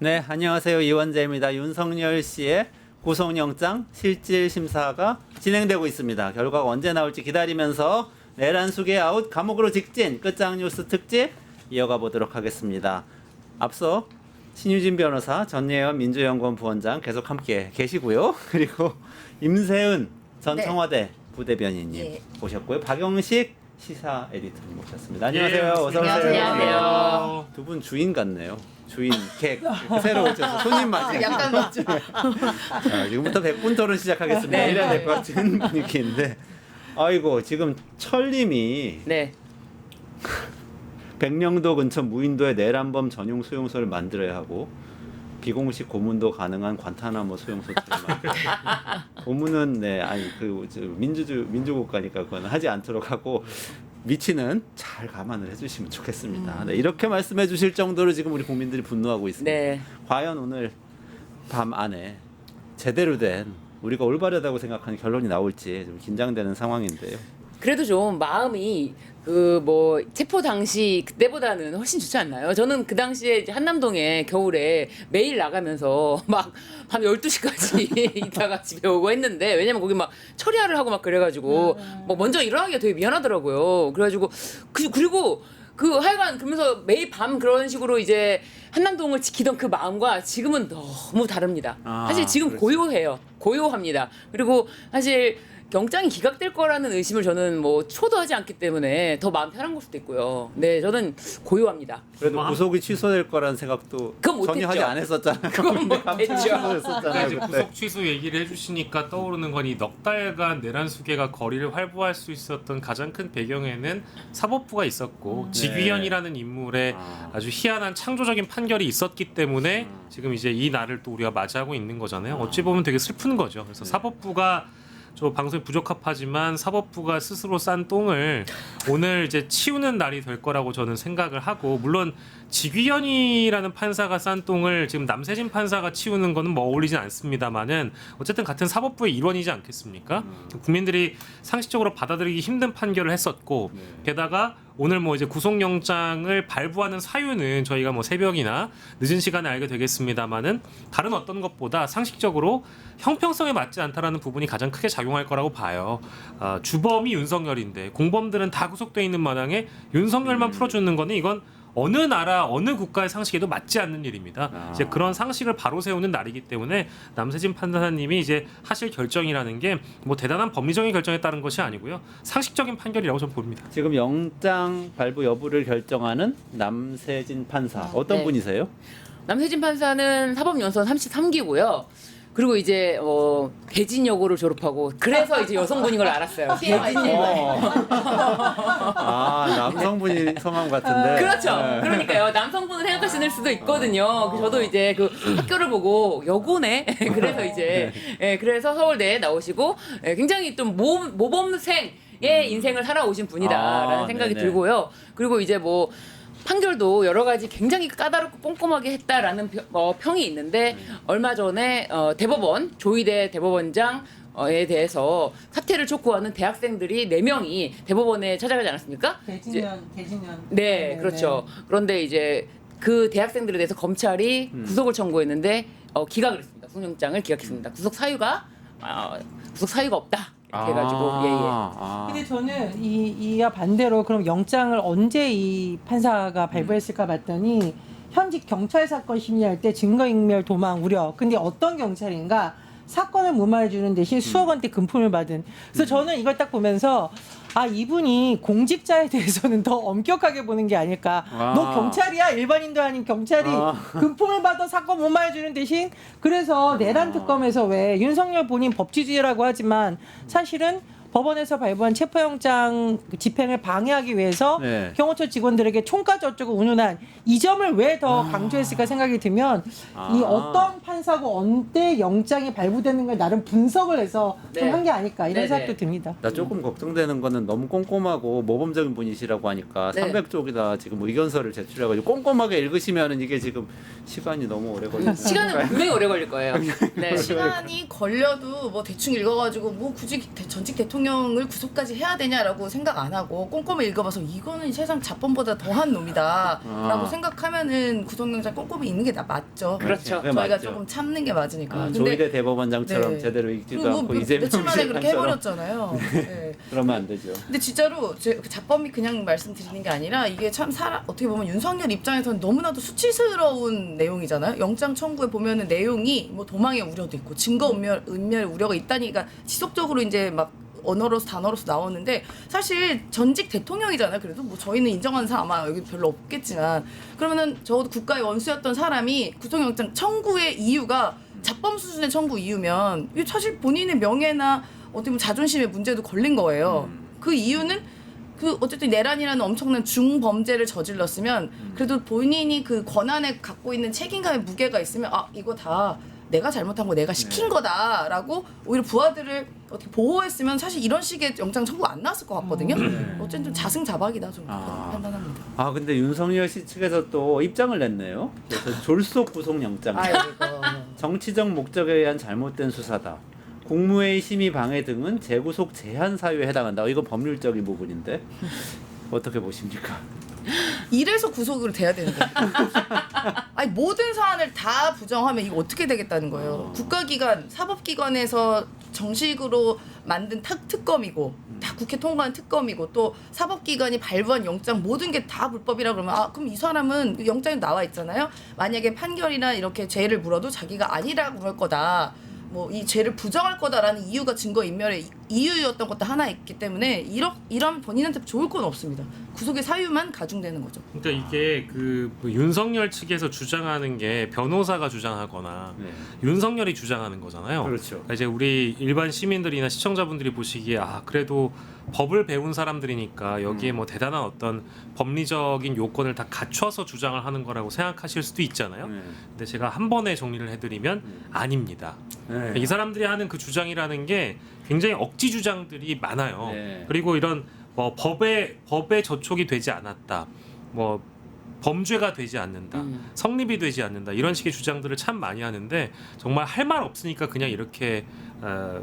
네, 안녕하세요. 이원재입니다. 윤석열 씨의 구속영장 실질 심사가 진행되고 있습니다. 결과가 언제 나올지 기다리면서 내란 수계 아웃 감옥으로 직진 끝장 뉴스 특집 이어가 보도록 하겠습니다. 앞서 신유진 변호사, 전예현 민주연구원 부원장 계속 함께 계시고요. 그리고 임세은 전 네. 청와대 부대변인님 예. 모셨고요. 박영식 시사 에디터님 모셨습니다. 안녕하세요. 예, 어서 오세요. 안녕하세요. 두 분 주인 같네요. 주인, 객 새로 오셔서 손님 맞이. 약간 맞죠. 자, 지금부터 100분 토론 시작하겠습니다. 네. 이래야 될 것 같은 분위기인데, 아이고 지금 철님이 네. 백령도 근처 무인도에 내란범 전용 수용소를 만들어야 하고 비공식 고문도 가능한 관타나모 수용소를 만들어야 고문은 네 아니 민주국가니까 그건 하지 않도록 하고 위치는 잘 감안을 해주시면 좋겠습니다. 네, 이렇게 말씀해주실 정도로 지금 우리 국민들이 분노하고 있습니다. 네. 과연 오늘 밤 안에 제대로 된 우리가 올바르다고 생각하는 결론이 나올지 좀 긴장되는 상황인데요. 그래도 좀 마음이 체포 당시 그때보다는 훨씬 좋지 않나요? 저는 그 당시에 이제 한남동에 겨울에 매일 나가면서 막 밤 12시까지 있다가 집에 오고 했는데, 왜냐면 거기 막 처리하를 하고 막 그래가지고 뭐 먼저 일어나기가 되게 미안하더라고요. 그래가지고 그리고 하여간 그러면서 매일 밤 그런 식으로 이제 한남동을 지키던 그 마음과 지금은 너무 다릅니다. 사실 지금 그렇지. 고요해요. 고요합니다. 그리고 사실 영장이 기각될 거라는 의심을 저는 초도하지 않기 때문에 더 마음 편한 걸 수도 있고요. 네, 저는 고요합니다. 그래도 구속이 취소될 거라는 생각도 그건 전혀 못했죠. 하지 않았었잖아요. 그건 못했죠. 취소했었잖아요. 이제 그때. 구속 취소 얘기를 해주시니까 떠오르는 건 이 넉 달간 내란 수계가 거리를 활보할 수 있었던 가장 큰 배경에는 사법부가 있었고 직위원이라는 인물의 아주 희한한 창조적인 판결이 있었기 때문에 지금 이제 이 날을 또 우리가 맞이하고 있는 거잖아요. 어찌 보면 되게 슬픈 거죠. 그래서 사법부가 저 방송이 부적합하지만 사법부가 스스로 싼 똥을 오늘 이제 치우는 날이 될 거라고 저는 생각을 하고, 물론 직위원이라는 판사가 싼 똥을 지금 남세진 판사가 치우는 거는 뭐 어울리진 않습니다만은 어쨌든 같은 사법부의 일원이지 않겠습니까? 국민들이 상식적으로 받아들이기 힘든 판결을 했었고, 게다가 오늘 뭐 이제 구속영장을 발부하는 사유는 저희가 뭐 새벽이나 늦은 시간에 알게 되겠습니다만은 다른 어떤 것보다 상식적으로 형평성에 맞지 않다라는 부분이 가장 크게 작용할 거라고 봐요. 주범이 윤석열인데 공범들은 다 구속돼 있는 마당에 윤석열만 풀어주는 거는 이건 어느 나라 어느 국가의 상식에도 맞지 않는 일입니다. 이제 그런 상식을 바로 세우는 날이기 때문에 남세진 판사님이 이제 하실 결정이라는 게 뭐 대단한 법리적인 결정에 따른 것이 아니고요, 상식적인 판결이라고 저는 봅니다. 지금 영장 발부 여부를 결정하는 남세진 판사 어떤 네. 분이세요? 남세진 판사는 사법연수원 33기고요. 그리고 이제 대진여고를 졸업하고, 그래서 이제 여성분인 걸 알았어요. 대진여고. 남성분이 성함 같은데. 그렇죠. 네. 그러니까요. 남성분을 생각하실 수도 있거든요. 저도 이제 그 학교를 보고 여고네. 그래서 이제 그래서 서울대에 나오시고 굉장히 좀 모범생의 인생을 살아오신 분이다라는 생각이 네네. 들고요. 그리고 이제 판결도 여러 가지 굉장히 까다롭고 꼼꼼하게 했다라는 평이 있는데, 얼마 전에 대법원 조희대 대법원장에 대해서 사퇴를 촉구하는 대학생들이 4명이 대법원에 찾아가지 않았습니까? 대진년. 네, 그렇죠. 그런데 이제 그 대학생들에 대해서 검찰이 구속을 청구했는데 기각을 했습니다. 구속영장을 기각했습니다. 구속 사유가 없다. 이렇게 해가지고 근데 저는 이와 반대로 그럼 영장을 언제 이 판사가 발부했을까 봤더니 현직 경찰 사건 심리할 때 증거인멸 도망 우려. 근데 어떤 경찰인가 사건을 무마해 주는 대신 수억 원대 금품을 받은. 그래서 저는 이걸 딱 보면서 이분이 공직자에 대해서는 더 엄격하게 보는 게 아닐까. 너 경찰이야? 일반인도 아닌 경찰이 금품을 받아 사건 무마해 주는 대신. 그래서 내란 특검에서 왜 윤석열 본인 법치주의라고 하지만 사실은 법원에서 발부한 체포영장 집행을 방해하기 위해서 네. 경호처 직원들에게 총까지 어쩌고 운운한 이 점을 왜 더 강조했을까 생각이 들면 이 어떤 판사고 언제 영장이 발부되는 걸 나름 분석을 해서 좀 네. 한 게 아닐까 이런 네네. 생각도 듭니다. 나 조금 걱정되는 거는 너무 꼼꼼하고 모범적인 분이시라고 하니까 네. 300쪽이다 지금 의견서를 제출해가지고 꼼꼼하게 읽으시면은 이게 지금 시간이 너무 오래 걸리고 시간은 분명히 오래 걸릴 거예요. 네. 시간이 걸려도 대충 읽어가지고 굳이 전직 대통령 구속영을 구속까지 해야 되냐라고 생각 안 하고 꼼꼼히 읽어봐서 이거는 세상 자범보다 더한 놈이다라고 생각하면은 구속영장 꼼꼼히 읽는 게 맞죠. 그렇죠. 그게 저희가 맞죠. 조금 참는 게 맞으니까. 조희대 대법원장처럼 네. 제대로 읽지도 그리고 않고 뭐 이재명 며칠 만에 그렇게 시장처럼 해버렸잖아요. 네. 그러면 안 되죠. 근데 진짜로 그 자범이 그냥 말씀드리는 게 아니라 이게 참 어떻게 보면 윤석열 입장에서는 너무나도 수치스러운 내용이잖아요. 영장 청구에 보면은 내용이 뭐 도망의 우려도 있고 증거 은멸 우려가 있다니까 지속적으로 이제 막 언어로서 단어로서 나오는데 사실 전직 대통령이잖아요. 그래도 뭐 저희는 인정하는 사람 아마 여기 별로 없겠지만 그러면은 적어도 국가의 원수였던 사람이 구속영장 청구의 이유가 자범 수준의 청구 이유면 이게 사실 본인의 명예나 어떻게 보면 자존심에 문제도 걸린 거예요. 그 이유는 그 어쨌든 내란이라는 엄청난 중범죄를 저질렀으면 그래도 본인이 그 권한에 갖고 있는 책임감의 무게가 있으면 아 이거 다 내가 잘못한 거 내가 시킨 거다라고 오히려 부하들을 어떻게 보호했으면 사실 이런 식의 영장 청구 안 나왔을 것 같거든요. 어쨌든 좀 자승자박이다 좀 판단합니다. 아 근데 윤석열 씨 측에서 또 입장을 냈네요. 그래서 졸속 구속영장. 아이고. 정치적 목적에 의한 잘못된 수사다. 국무회의 심의 방해 등은 재구속 제한 사유에 해당한다. 이거 법률적인 부분인데 어떻게 보십니까? 이래서 구속으로 돼야 되는데. 아니 모든 사안을 다 부정하면 이거 어떻게 되겠다는 거예요. 국가기관, 사법기관에서 정식으로 만든 특검이고 다 국회 통과한 특검이고 또 사법기관이 발부한 영장 모든 게 다 불법이라 그러면 아 그럼 이 사람은 영장에 나와 있잖아요. 만약에 판결이나 이렇게 죄를 물어도 자기가 아니라고 그럴 거다. 뭐 이 죄를 부정할 거다라는 이유가 증거인멸의 이유였던 것도 하나 있기 때문에 이런 본인한테 좋을 건 없습니다. 구속의 사유만 가중되는 거죠. 그러니까 이게 뭐 윤석열 측에서 주장하는 게 변호사가 주장하거나 네. 윤석열이 주장하는 거잖아요. 그렇죠. 그러니까 이제 우리 일반 시민들이나 시청자분들이 보시기에 아 그래도 법을 배운 사람들이니까 여기에 뭐 대단한 어떤 법리적인 요건을 다 갖춰서 주장을 하는 거라고 생각하실 수도 있잖아요. 네. 근데 제가 한 번에 정리를 해드리면 아닙니다. 네. 이 사람들이 하는 그 주장이라는 게 굉장히 억지 주장들이 많아요. 네. 그리고 이런 뭐 법에 저촉이 되지 않았다. 뭐 범죄가 되지 않는다. 성립이 되지 않는다. 이런 식의 주장들을 참 많이 하는데 정말 할 말 없으니까 그냥 이렇게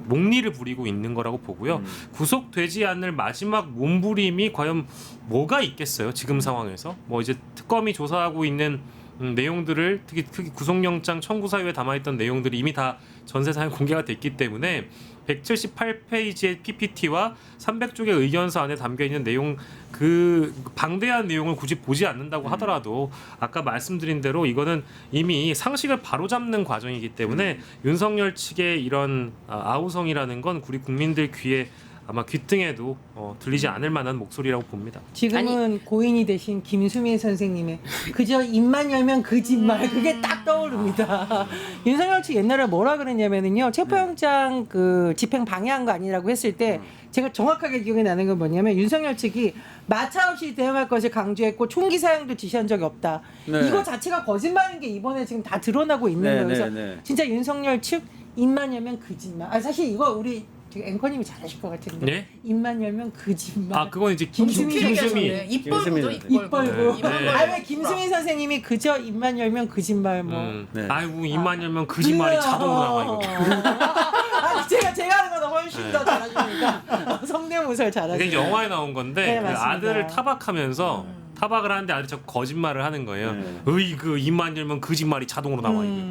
목리를 부리고 있는 거라고 보고요. 구속되지 않을 마지막 몸부림이 과연 뭐가 있겠어요? 지금 상황에서 뭐 이제 특검이 조사하고 있는 내용들을 특히 구속영장 청구 사유에 담아있던 내용들이 이미 다 전 세상에 공개가 됐기 때문에 178페이지의 PPT와 300쪽의 의견서 안에 담겨있는 내용 그 방대한 내용을 굳이 보지 않는다고 하더라도 아까 말씀드린 대로 이거는 이미 상식을 바로잡는 과정이기 때문에 윤석열 측의 이런 아우성이라는 건 우리 국민들 귀에 아마 귀등에도 들리지 않을 만한 목소리라고 봅니다. 지금은 고인이 되신 김수민 선생님의 그저 입만 열면 거짓말 그게 딱 떠오릅니다. 윤석열 측 옛날에 뭐라 그랬냐면은요 체포영장 그 집행 방해한 거 아니라고 했을 때 제가 정확하게 기억이 나는 건 뭐냐면 윤석열 측이 마차 없이 대응할 것을 강조했고 총기 사용도 지시한 적이 없다. 네. 이거 자체가 거짓말인 게 이번에 지금 다 드러나고 있는 네, 거예요. 그래서 네, 네. 진짜 윤석열 측 입만 열면 거짓말. 아 사실 이거 우리 되게 앵커님이 잘하실 것 같은데 네? 입만 열면 거짓말. 아 그건 이제 김수미 김수미 입벌구죠. 김수미. 입벌고. 네. 아왜 김수민 선생님이 그저 입만 열면 거짓말 뭐. 네. 아이고 입만 열면 거짓말이 자동으로 나와 이거. 아니 제가 하는 거보다 훨씬 더 잘하시니까 성대모사를 이게 잘하시니까. 영화에 나온 건데 네, 그 맞습니다. 아들을 타박하면서 타박을 하는데 아들이 자꾸 거짓말을 하는 거예요. 네. 으이그 입만 열면 거짓말이 자동으로 나와 이게.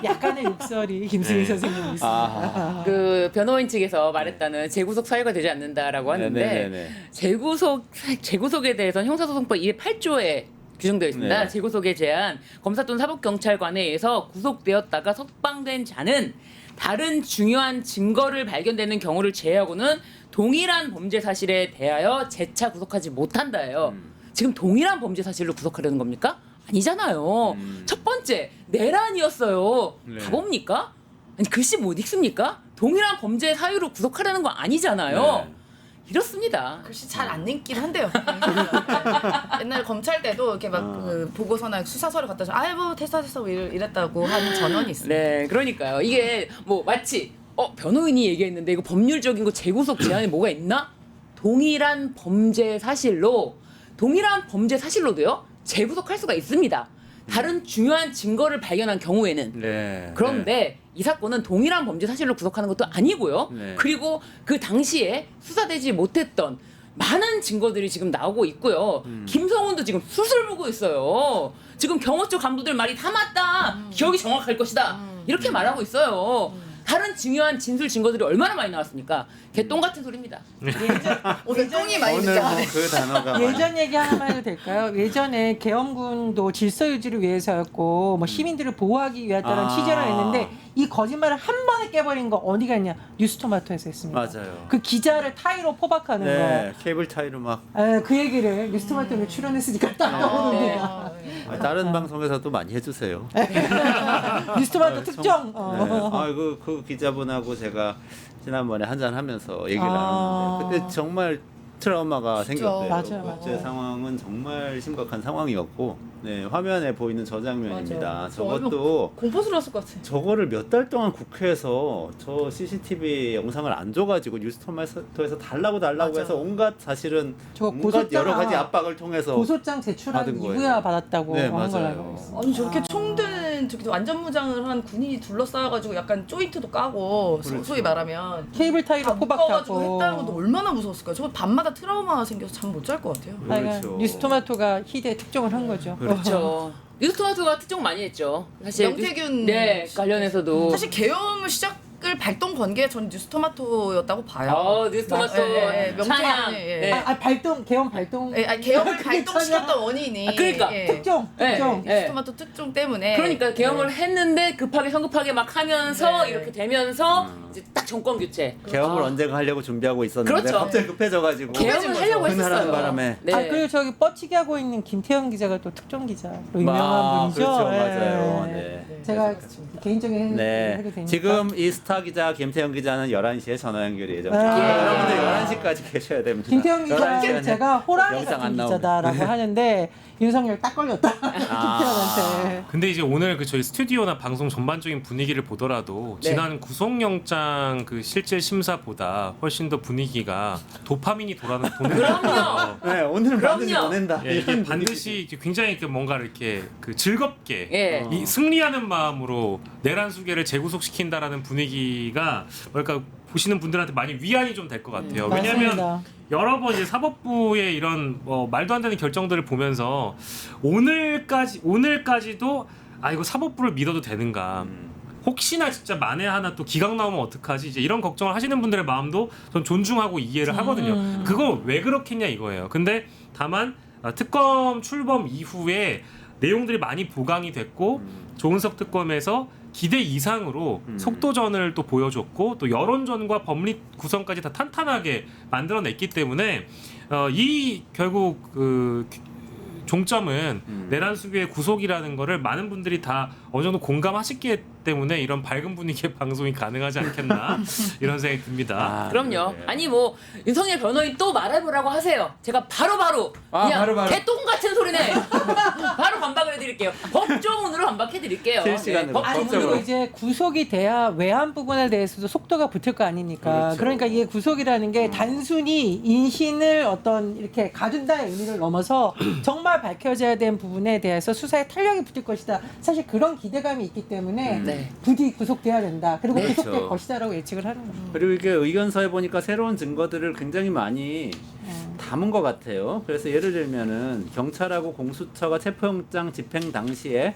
약간의 욕설이 김수민 네. 선생님 있습니다. 아. 그 변호인 측에서 말했다는 재구속 사유가 되지 않는다라고 하는데 네네네네. 재구속에 대해서는 형사소송법 208조에 규정되어 있습니다. 네. 재구속에 제한 검사 또는 사법경찰관에 의해서 구속되었다가 석방된 자는 다른 중요한 증거를 발견되는 경우를 제외하고는 동일한 범죄 사실에 대하여 재차 구속하지 못한다예요. 지금 동일한 범죄 사실로 구속하려는 겁니까? 아니잖아요. 첫 번째 내란이었어요. 네. 바보입니까? 아니 글씨 못 읽습니까? 동일한 범죄 사유로 구속하려는 거 아니잖아요. 네. 이렇습니다. 글씨 잘 안 읽긴 한데요. 옛날 검찰 때도 이렇게 막 그 보고서나 수사서를 갖다 줘. 아이 뭐 됐어 뭐 이랬다고 하는 전원이 있습니다. 네, 그러니까요. 이게 뭐 마치 변호인이 얘기했는데 이거 법률적인 거 재구속 제한이 뭐가 있나? 동일한 범죄 사실로도요 재구속할 수가 있습니다. 다른 중요한 증거를 발견한 경우에는 네. 그런데 이 사건은 동일한 범죄 사실로 구속하는 것도 아니고요. 네. 그리고 그 당시에 수사되지 못했던 많은 증거들이 지금 나오고 있고요. 김성훈도 지금 수술 보고 있어요. 지금 경호 쪽 간부들 말이 다 맞다. 기억이 정확할 것이다. 이렇게 말하고 있어요. 다른 중요한 진술 증거들이 얼마나 많이 나왔습니까? 개똥 같은 소리입니다. 오늘 똥이 많이 오늘 듣자. 뭐그 단어가 예전 얘기 하나만 해도 될까요? 예전에 계엄군도 질서 유지를 위해서였고 뭐 시민들을 보호하기 위하다는 취재를 했는데 이 거짓말을 한 번에 깨버린 거 어디가 있냐? 뉴스토마토에서 했습니다. 맞아요. 그 기자를 타이로 포박하는 네, 케이블 타이로 막 그 얘기를 뉴스토마토에 출연했으니까 딱 떠오릅니다. 다른 방송에서도 많이 해주세요. 뉴스토마토 특정. 네. 그 기자분하고 제가 지난번에 한잔 하면서 얘기를 아. 나눴는데 그때 정말 트라우마가 생겼대요. 맞아요, 그때 맞아요. 상황은 정말 심각한 상황이었고, 네, 화면에 보이는 저 장면입니다. 맞아. 저것도 공포스러웠을 것 같아. 저거를 몇 달 동안 국회에서 저 CCTV 영상을 안 줘가지고 뉴스토마토에서 달라고 맞아. 해서 온갖 사실은 저거 온갖 고소장- 여러 가지 압박을 통해서 고소장 제출한 받은 거예요. 이후야 받았다고 네, 하는 걸 맞아요. 알고 있어요. 아니 저렇게 총든 저기 완전 무장을 한 군인이 둘러싸여가지고 약간 조인트도 까고 그렇죠. 소위 말하면 케이블 타이로 다 묶어가지고 포박하고. 했다는 것도 얼마나 무서웠을까요? 저거 밤마다 트라우마 생겨서 잠 못 잘 것 같아요. 그렇죠. 뉴스토마토가 희대의 특종을 한 거죠. 그렇죠. 뉴스토마토가 특종 많이 했죠. 사실 명태균 네 관련해서도 사실 계엄을 시작을 발동 건 게 전 뉴스토마토였다고 봐요. 뉴스토마토 명태균 찬양. 예. 네. 발동 계엄 발동 아니, 계엄을 발동시켰던 원인이 그러니까. 특종 네. 특종. 네. 뉴스토마토 특종 때문에 그러니까 계엄을 했는데 급하게 성급하게 막 하면서 네. 이렇게 되면서 이제 딱 정권 교체. 계엄을 언젠가 하려고 준비하고 있었는데 그렇죠. 갑자기 급해져가지고 계엄을 하려고 그날 했었어요. 하는 바람에 네. 그리고 저기 뻗치기 하고 있는 김태형 기자가 또 특종 기자로 유명한 분이죠. 그렇죠, 예. 맞아요. 네. 제가 개인적인 하게 네. 되니까. 지금 이 스타 기자 김태형 기자는 11시에 전화 연결이 예정. 아. 여러분들 11시까지 계셔야 됩니다. 김태형 11시에 기자는 제가 호랑이 영상 같은 안 나오면. 기자다라고 하는데 윤석열 딱 걸렸다. 김태형한테. 근데 이제 오늘 그 저희 스튜디오나 방송 전반적인 분위기를 보더라도 네. 지난 구속영장 그 실질 심사보다 훨씬 더 분위기가 도파민이 도는 그럼요. 네, 오늘은 반드시 그럼요. 보낸다. 예, 이게 이런 반드시 이렇게 굉장히 그 뭔가 이렇게 그 즐겁게 예. 이 승리하는 마음으로 내란 수계를 재구속시킨다라는 분위기가 뭐랄까 보시는 분들한테 많이 위안이 좀 될 것 같아요. 왜냐하면 맞습니다. 여러 번 이제 사법부의 이런 말도 안 되는 결정들을 보면서 오늘까지도 이거 사법부를 믿어도 되는가? 혹시나 진짜 만에 하나 또 기각 나오면 어떡하지? 이제 이런 걱정을 하시는 분들의 마음도 전 존중하고 이해를 하거든요. 그거 왜 그렇겠냐 이거예요. 근데 다만 특검 출범 이후에 내용들이 많이 보강이 됐고 조은석 특검에서 기대 이상으로 속도전을 또 보여줬고 또 여론전과 법리 구성까지 다 탄탄하게 만들어냈기 때문에 이 결국 그 종점은 내란 수비의 구속이라는 거를 많은 분들이 다 어느 정도 공감하시기 때문에 이런 밝은 분위기의 방송이 가능하지 않겠나 이런 생각이 듭니다. 그럼요. 네. 아니 뭐 윤석열 변호인 또 말해보라고 하세요. 제가 바로 그냥 바로. 개똥 같은 소리네. 바로 반박을 해드릴게요. 법조문으로 반박해드릴게요. 실시간으로. 아니 법적으로. 그리고 이제 구속이 돼야 외환 부분에 대해서도 속도가 붙을 거 아닙니까? 그렇죠. 그러니까 이게 구속이라는 게 단순히 인신을 어떤 이렇게 가둔다의 의미를 넘어서 정말 밝혀져야 되는 부분에 대해서 수사에 탄력이 붙을 것이다. 사실 그런 기대감이 있기 때문에 네. 부디 구속돼야 된다. 그리고 그렇죠. 구속될 것이다라고 예측을 하는 거죠. 그리고 이게 의견서에 보니까 새로운 증거들을 굉장히 많이 담은 것 같아요. 그래서 예를 들면은 경찰하고 공수처가 체포영장 집행 당시에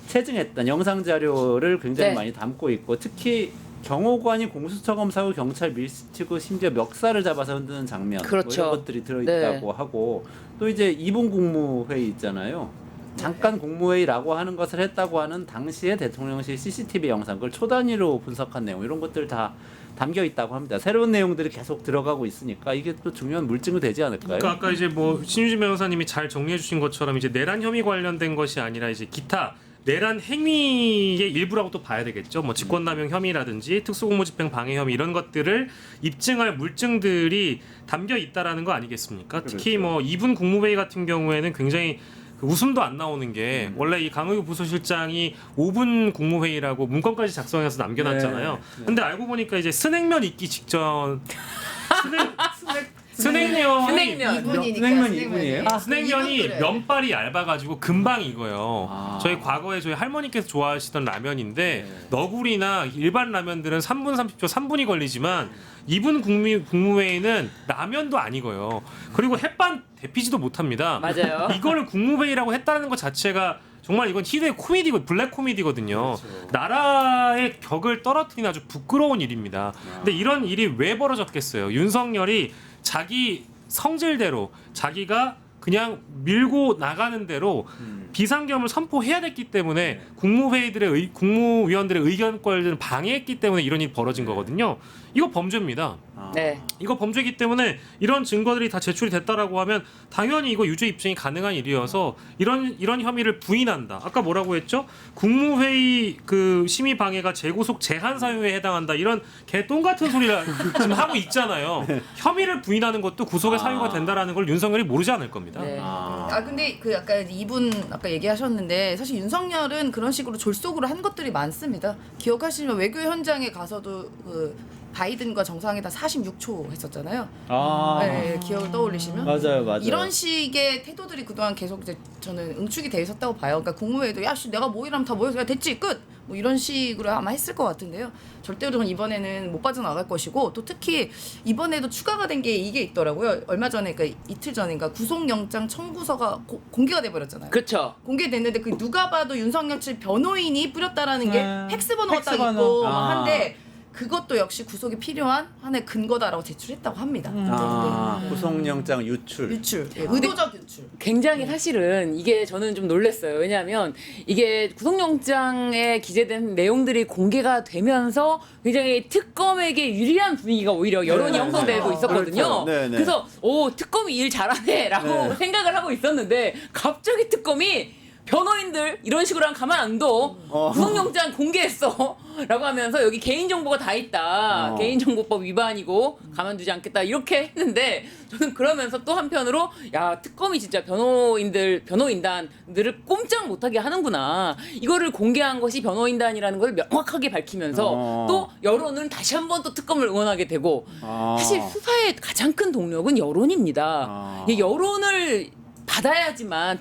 체증했던 영상 자료를 굉장히 네. 많이 담고 있고 특히 경호관이 공수처 검사하고 경찰 밀치고 심지어 멱살을 잡아서 흔드는 장면 그렇죠. 뭐 이런 것들이 들어있다고 하고 또 이제 2분 국무회의 있잖아요. 잠깐 국무회의라고 하는 것을 했다고 하는 당시의 대통령실 CCTV 영상 그걸 초단위로 분석한 내용 이런 것들 다 담겨 있다고 합니다. 새로운 내용들이 계속 들어가고 있으니까 이게 또 중요한 물증이 되지 않을까요? 그러니까 아까 이제 뭐 신유진 변호사님이 잘 정리해 주신 것처럼 이제 내란 혐의 관련된 것이 아니라 이제 기타 내란 행위의 일부라고 또 봐야 되겠죠. 뭐 직권남용 혐의라든지 특수공무집행 방해 혐의 이런 것들을 입증할 물증들이 담겨 있다라는 거 아니겠습니까? 그렇죠. 특히 뭐 2분 국무회의 같은 경우에는 굉장히 그 웃음도 안 나오는 게 원래 이 강의부 부서실장이 5분 국무회의라고 문건까지 작성해서 남겨놨잖아요. 네. 근데 알고 보니까 이제 스낵면 있기 직전 스낵면이 스낵면. 스낵면 이분이에요? 스낵면이 면발이 얇아가지고 금방 익어요. 아. 저희 과거에 저희 할머니께서 좋아하시던 라면인데 네. 너구리나 일반 라면들은 3분 30초 3분이 걸리지만 이분 국무회의는 라면도 안 익어요. 그리고 햇반 데피지도 못합니다. 맞아요. 이거를 국무회의라고 했다는 것 자체가 정말 이건 희대의 코미디고 블랙 코미디거든요. 그렇죠. 나라의 격을 떨어뜨리는 아주 부끄러운 일입니다. 근데 이런 일이 왜 벌어졌겠어요? 윤석열이 자기 성질대로 자기가 그냥 밀고 나가는 대로 비상경을 선포해야 됐기 때문에 국무위원들의 의견권을 방해했기 때문에 이런 일이 벌어진 거거든요. 이거 범죄입니다. 네. 이거 범죄이기 때문에 이런 증거들이 다 제출이 됐다라고 하면 당연히 이거 유죄 입증이 가능한 일이어서 이런 혐의를 부인한다. 아까 뭐라고 했죠? 국무회의 그 심의 방해가 재구속 제한 사유에 해당한다. 이런 개똥 같은 소리를 지금 하고 있잖아요. 혐의를 부인하는 것도 구속의 사유가 된다라는 걸 윤석열이 모르지 않을 겁니다. 네. 근데 그 아까 이분 아까 얘기하셨는데 사실 윤석열은 그런 식으로 졸속으로 한 것들이 많습니다. 기억하시면 외교 현장에 가서도 그 바이든과 정상회담 46초 했었잖아요. 네, 기억을 떠올리시면 맞아요. 이런 식의 태도들이 그동안 계속 이제 저는 응축이 돼 있었다고 봐요. 그러니까 국무회의도 야씨 내가 모이라면 다 모여서 야 됐지 끝. 뭐 이런 식으로 아마 했을 것 같은데요. 절대로 저는 이번에는 못 빠져나갈 것이고 또 특히 이번에도 추가가 된 게 이게 있더라고요. 얼마 전에 그 이틀 전인가 구속영장 청구서가 공개가 돼버렸잖아요. 그렇죠. 공개됐는데 그 누가 봐도 윤석열 측 변호인이 뿌렸다라는 게 팩스 번호가 딱 팩스 번호. 있고 막 아. 한데 그것도 역시 구속이 필요한 하나의 근거다라고 제출했다고 합니다. 구속영장 유출. 유출, 의도적 유출. 굉장히 사실은 이게 저는 좀 놀랐어요. 왜냐하면 이게 구속영장에 기재된 내용들이 공개가 되면서 굉장히 특검에게 유리한 분위기가 오히려 여론이 네, 형성되고 네. 있었거든요. 그렇죠. 네, 네. 그래서 오 특검이 일 잘하네라고 네. 생각을 하고 있었는데 갑자기 특검이 변호인들 이런 식으로 하면 가만 안 둬. 구속영장 공개했어. 라고 하면서 여기 개인정보가 다 있다. 개인정보법 위반이고 가만두지 않겠다. 이렇게 했는데 저는 그러면서 또 한편으로 야 특검이 진짜 변호인단들을 꼼짝 못하게 하는구나. 이거를 공개한 것이 변호인단이라는 걸 명확하게 밝히면서 또 여론은 다시 한번 또 특검을 응원하게 되고 사실 수사의 가장 큰 동력은 여론입니다. 이 여론을 받아야지만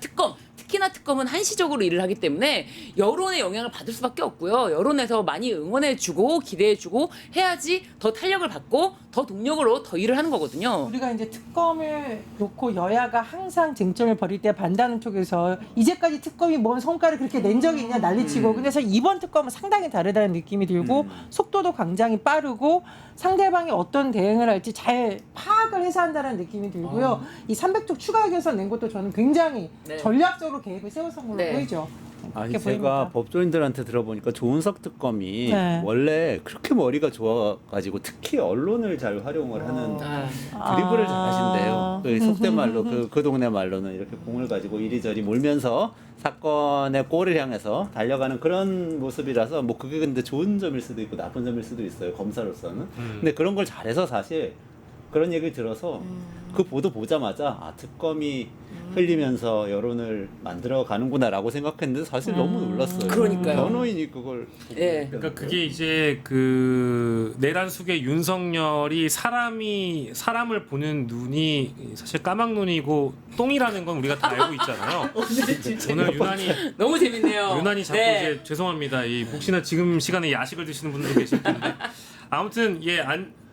특히나 특검은 한시적으로 일을 하기 때문에 여론의 영향을 받을 수밖에 없고요. 여론에서 많이 응원해주고 기대해주고 해야지 더 탄력을 받고 더 동력으로 더 일을 하는 거거든요. 우리가 이제 특검을 놓고 여야가 항상 쟁점을 벌일 때 반대하는 쪽에서 이제까지 특검이 뭔 성과를 그렇게 낸 적이 있냐 난리치고 그래서 이번 특검은 상당히 다르다는 느낌이 들고 속도도 굉장히 빠르고 상대방이 어떤 대응을 할지 잘 파악을 해서 한다는 느낌이 들고요. 이 300쪽 추가 의견서 낸 것도 저는 굉장히 네. 전략적으로 계획을 세워서 걸로 네. 보이죠. 아니 그렇게 제가 보입니다. 법조인들한테 들어보니까 조은석 특검이 네. 원래 그렇게 머리가 좋아가지고 특히 언론을 잘 활용을 하는 아, 드리블을 잘하신대요. 그 속된 말로 그 동네 말로는 이렇게 공을 가지고 이리저리 몰면서 사건의 골을 향해서 달려가는 그런 모습이라서 뭐 그게 근데 좋은 점일 수도 있고 나쁜 점일 수도 있어요 검사로서는. 근데 그런 걸 잘해서 사실 그런 얘기를 들어서 그 보도 보자마자 아 특검이 흘리면서 여론을 만들어 가는구나라고 생각했는데 사실 너무 놀랐어요. 그러니까요. 변호인이 그걸 예. 그러니까 그게 이제 그 내란 속의 윤석열이 사람을 보는 눈이 사실 까막 눈이고 똥이라는 건 우리가 다 알고 있잖아요. 오늘 너무 재밌네요. 유난히 자꾸 네. 이제 죄송합니다. 이 혹시나 지금 시간에 야식을 드시는 분들도 계실 텐데 아무튼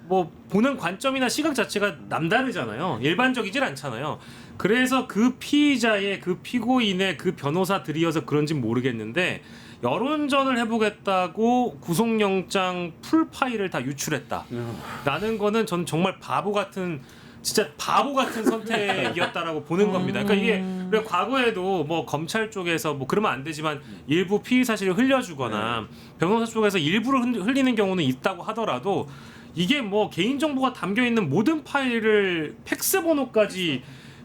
뭐 보는 관점이나 시각 자체가 남다르잖아요. 일반적이질 않잖아요. 그래서 그 피의자의 그 피고인의 그 변호사들이어서 그런진 모르겠는데 여론전을 해보겠다고 구속영장 풀 파일을 다 유출했다. 라는 거는 전 정말 진짜 바보 같은 선택이었다라고 보는 겁니다. 그러니까 이게 우리가 과거에도 뭐 검찰 쪽에서 뭐 그러면 안 되지만 일부 피의 사실을 흘려주거나 변호사 쪽에서 일부를 흘리는 경우는 있다고 하더라도 이게 뭐 개인정보가 담겨있는 모든 파일을 팩스 번호까지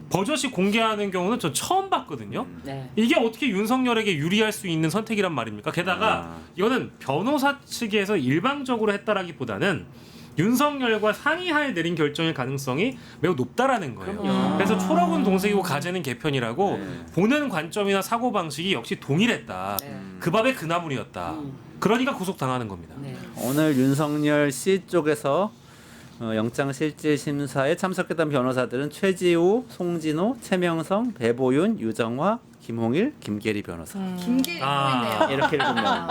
버젓이 공개하는 경우는 전 처음 봤거든요. 네. 이게 어떻게 윤석열에게 유리할 수 있는 선택이란 말입니까? 게다가 이거는 변호사 측에서 일방적으로 했다라기보다는 윤석열과 상의하에 내린 결정일 가능성이 매우 높다라는 거예요. 그래서 초록은 동색이고 가재는 개편이라고 보는 관점이나 사고방식이 역시 동일했다. 그 밥에 그 나물이었다. 그러니까 구속당하는 겁니다. 네. 오늘 윤석열 씨 쪽에서 영장실질심사에 참석했던 변호사들은 최지우, 송진호, 최명성, 배보윤, 유정화, 김홍일, 김계리 변호사. 김계리 아. 보이네요. 이렇게 읽으면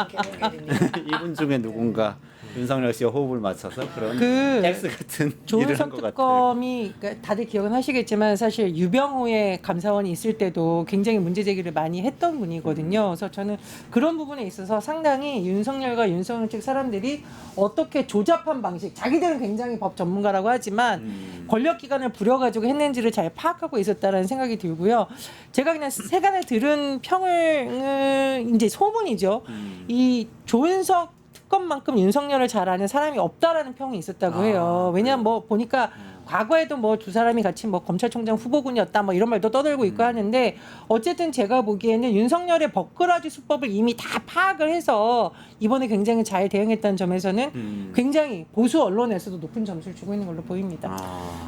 김계리님. 이분 중에 누군가 윤석열 씨와 호흡을 맞춰서 그런 그 X 같은 일을 한 조은석 것 같아요. 특검이 그러니까 다들 기억은 하시겠지만 사실 유병호의 감사원이 있을 때도 굉장히 문제 제기를 많이 했던 분이거든요. 그래서 저는 그런 부분에 있어서 상당히 윤석열과 윤석열 측 사람들이 어떻게 조잡한 방식, 자기들은 굉장히 법 전문가라고 하지만 권력기관을 부려가지고 했는지를 잘 파악하고 있었다라는 생각이 들고요. 제가 그냥 세간에 들은 평을 이제 소문이죠. 이 조은석 특검만큼 윤석열을 잘 아는 사람이 없다라는 평이 있었다고 해요. 왜냐하면 뭐 보니까 과거에도 뭐 두 사람이 같이 뭐 검찰총장 후보군이었다 뭐 이런 말도 떠들고 있고 하는데 어쨌든 제가 보기에는 윤석열의 버클라지 수법을 이미 다 파악을 해서 이번에 굉장히 잘 대응했다는 점에서는 굉장히 보수 언론에서도 높은 점수를 주고 있는 걸로 보입니다.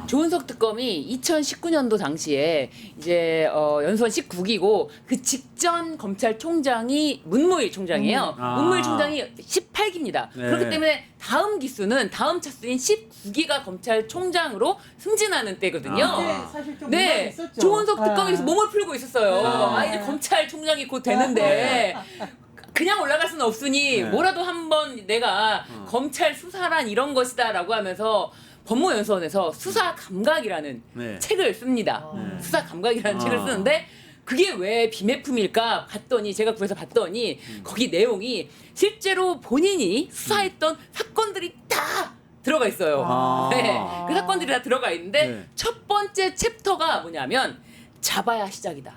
조은석 특검이 2019년도 당시에 이제 연수원 19기고 그 직전 검찰총장이 문무일 총장이에요. 문무일 총장이 18기입니다. 네. 그렇기 때문에 다음 기수는 다음 차수인 19기가 검찰총장으로 승진하는 때거든요. 네, 사실 좀 문제가 네, 있었죠. 조은석 특검에서 몸을 풀고 있었어요. 아. 이제 검찰총장이 곧 되는데 그냥 올라갈 수는 없으니 네. 뭐라도 한번 내가 검찰 수사란 이런 것이다라고 하면서 법무연수원에서 수사 감각이라는 네. 책을 씁니다. 수사 감각이라는 책을 쓰는데 그게 왜 비매품일까 봤더니 제가 구해서 봤더니 거기 내용이 실제로 본인이 수사했던 사건들이 다 들어가 있어요. 아. 네, 그 사건들이 다 들어가 있는데 네. 첫 번째 챕터가 뭐냐면 잡아야 시작이다.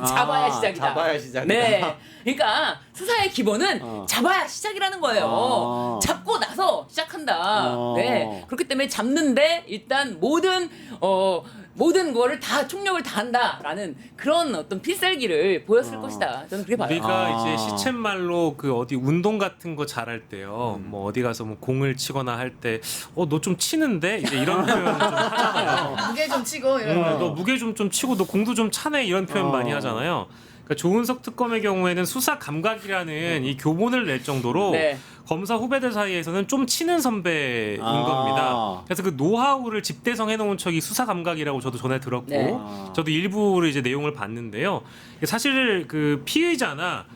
잡아야 시작이다. 잡아야 시작이다. 네. 그러니까 수사의 기본은 잡아야 시작이라는 거예요. 잡고 나서 시작한다. 네. 그렇기 때문에 잡는데 일단 모든 거를 다 총력을 다한다라는 그런 어떤 필살기를 보였을 것이다. 저는 그렇게 봐요. 우리가 이제 시쳇말로 그 어디 운동 같은 거 잘할 때요. 뭐 어디 가서 뭐 공을 치거나 할 때 너 좀 치는데 이제 이런 표현 좀 하잖아요. 무게 좀 치고 이런 거. 너 무게 좀 치고 너 공도 좀 차네 이런 표현 많이 하잖아요. 그러니까 조은석 특검의 경우에는 수사 감각이라는 이 교본을 낼 정도로 네. 검사 후배들 사이에서는 좀 치는 선배인 겁니다. 그래서 그 노하우를 집대성해 놓은 척이 수사 감각이라고 저도 전에 들었고 네. 저도 일부를 이제 내용을 봤는데요. 사실 그 피의자나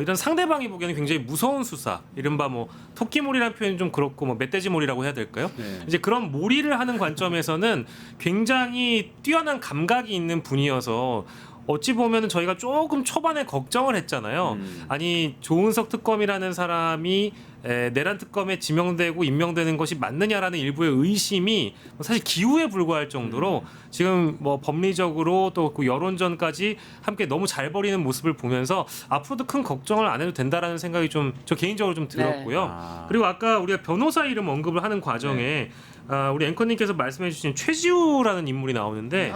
이런 상대방이 보기에는 굉장히 무서운 수사, 이른바 뭐 토끼몰이라는 표현이 좀 그렇고 뭐 멧돼지몰이라고 해야 될까요? 네. 이제 그런 몰이를 하는 관점에서는 굉장히 뛰어난 감각이 있는 분이어서 어찌 보면은 저희가 조금 초반에 걱정을 했잖아요. 아니 조은석 특검이라는 사람이 내란 특검에 지명되고 임명되는 것이 맞느냐라는 일부의 의심이 사실 기우에 불과할 정도로 지금 뭐 법리적으로 또 그 여론전까지 함께 너무 잘 벌이는 모습을 보면서 앞으로도 큰 걱정을 안 해도 된다라는 생각이 좀 저 개인적으로 좀 들었고요. 그리고 아까 우리가 변호사 이름 언급을 하는 과정에 우리 앵커님께서 말씀해주신 최지우라는 인물이 나오는데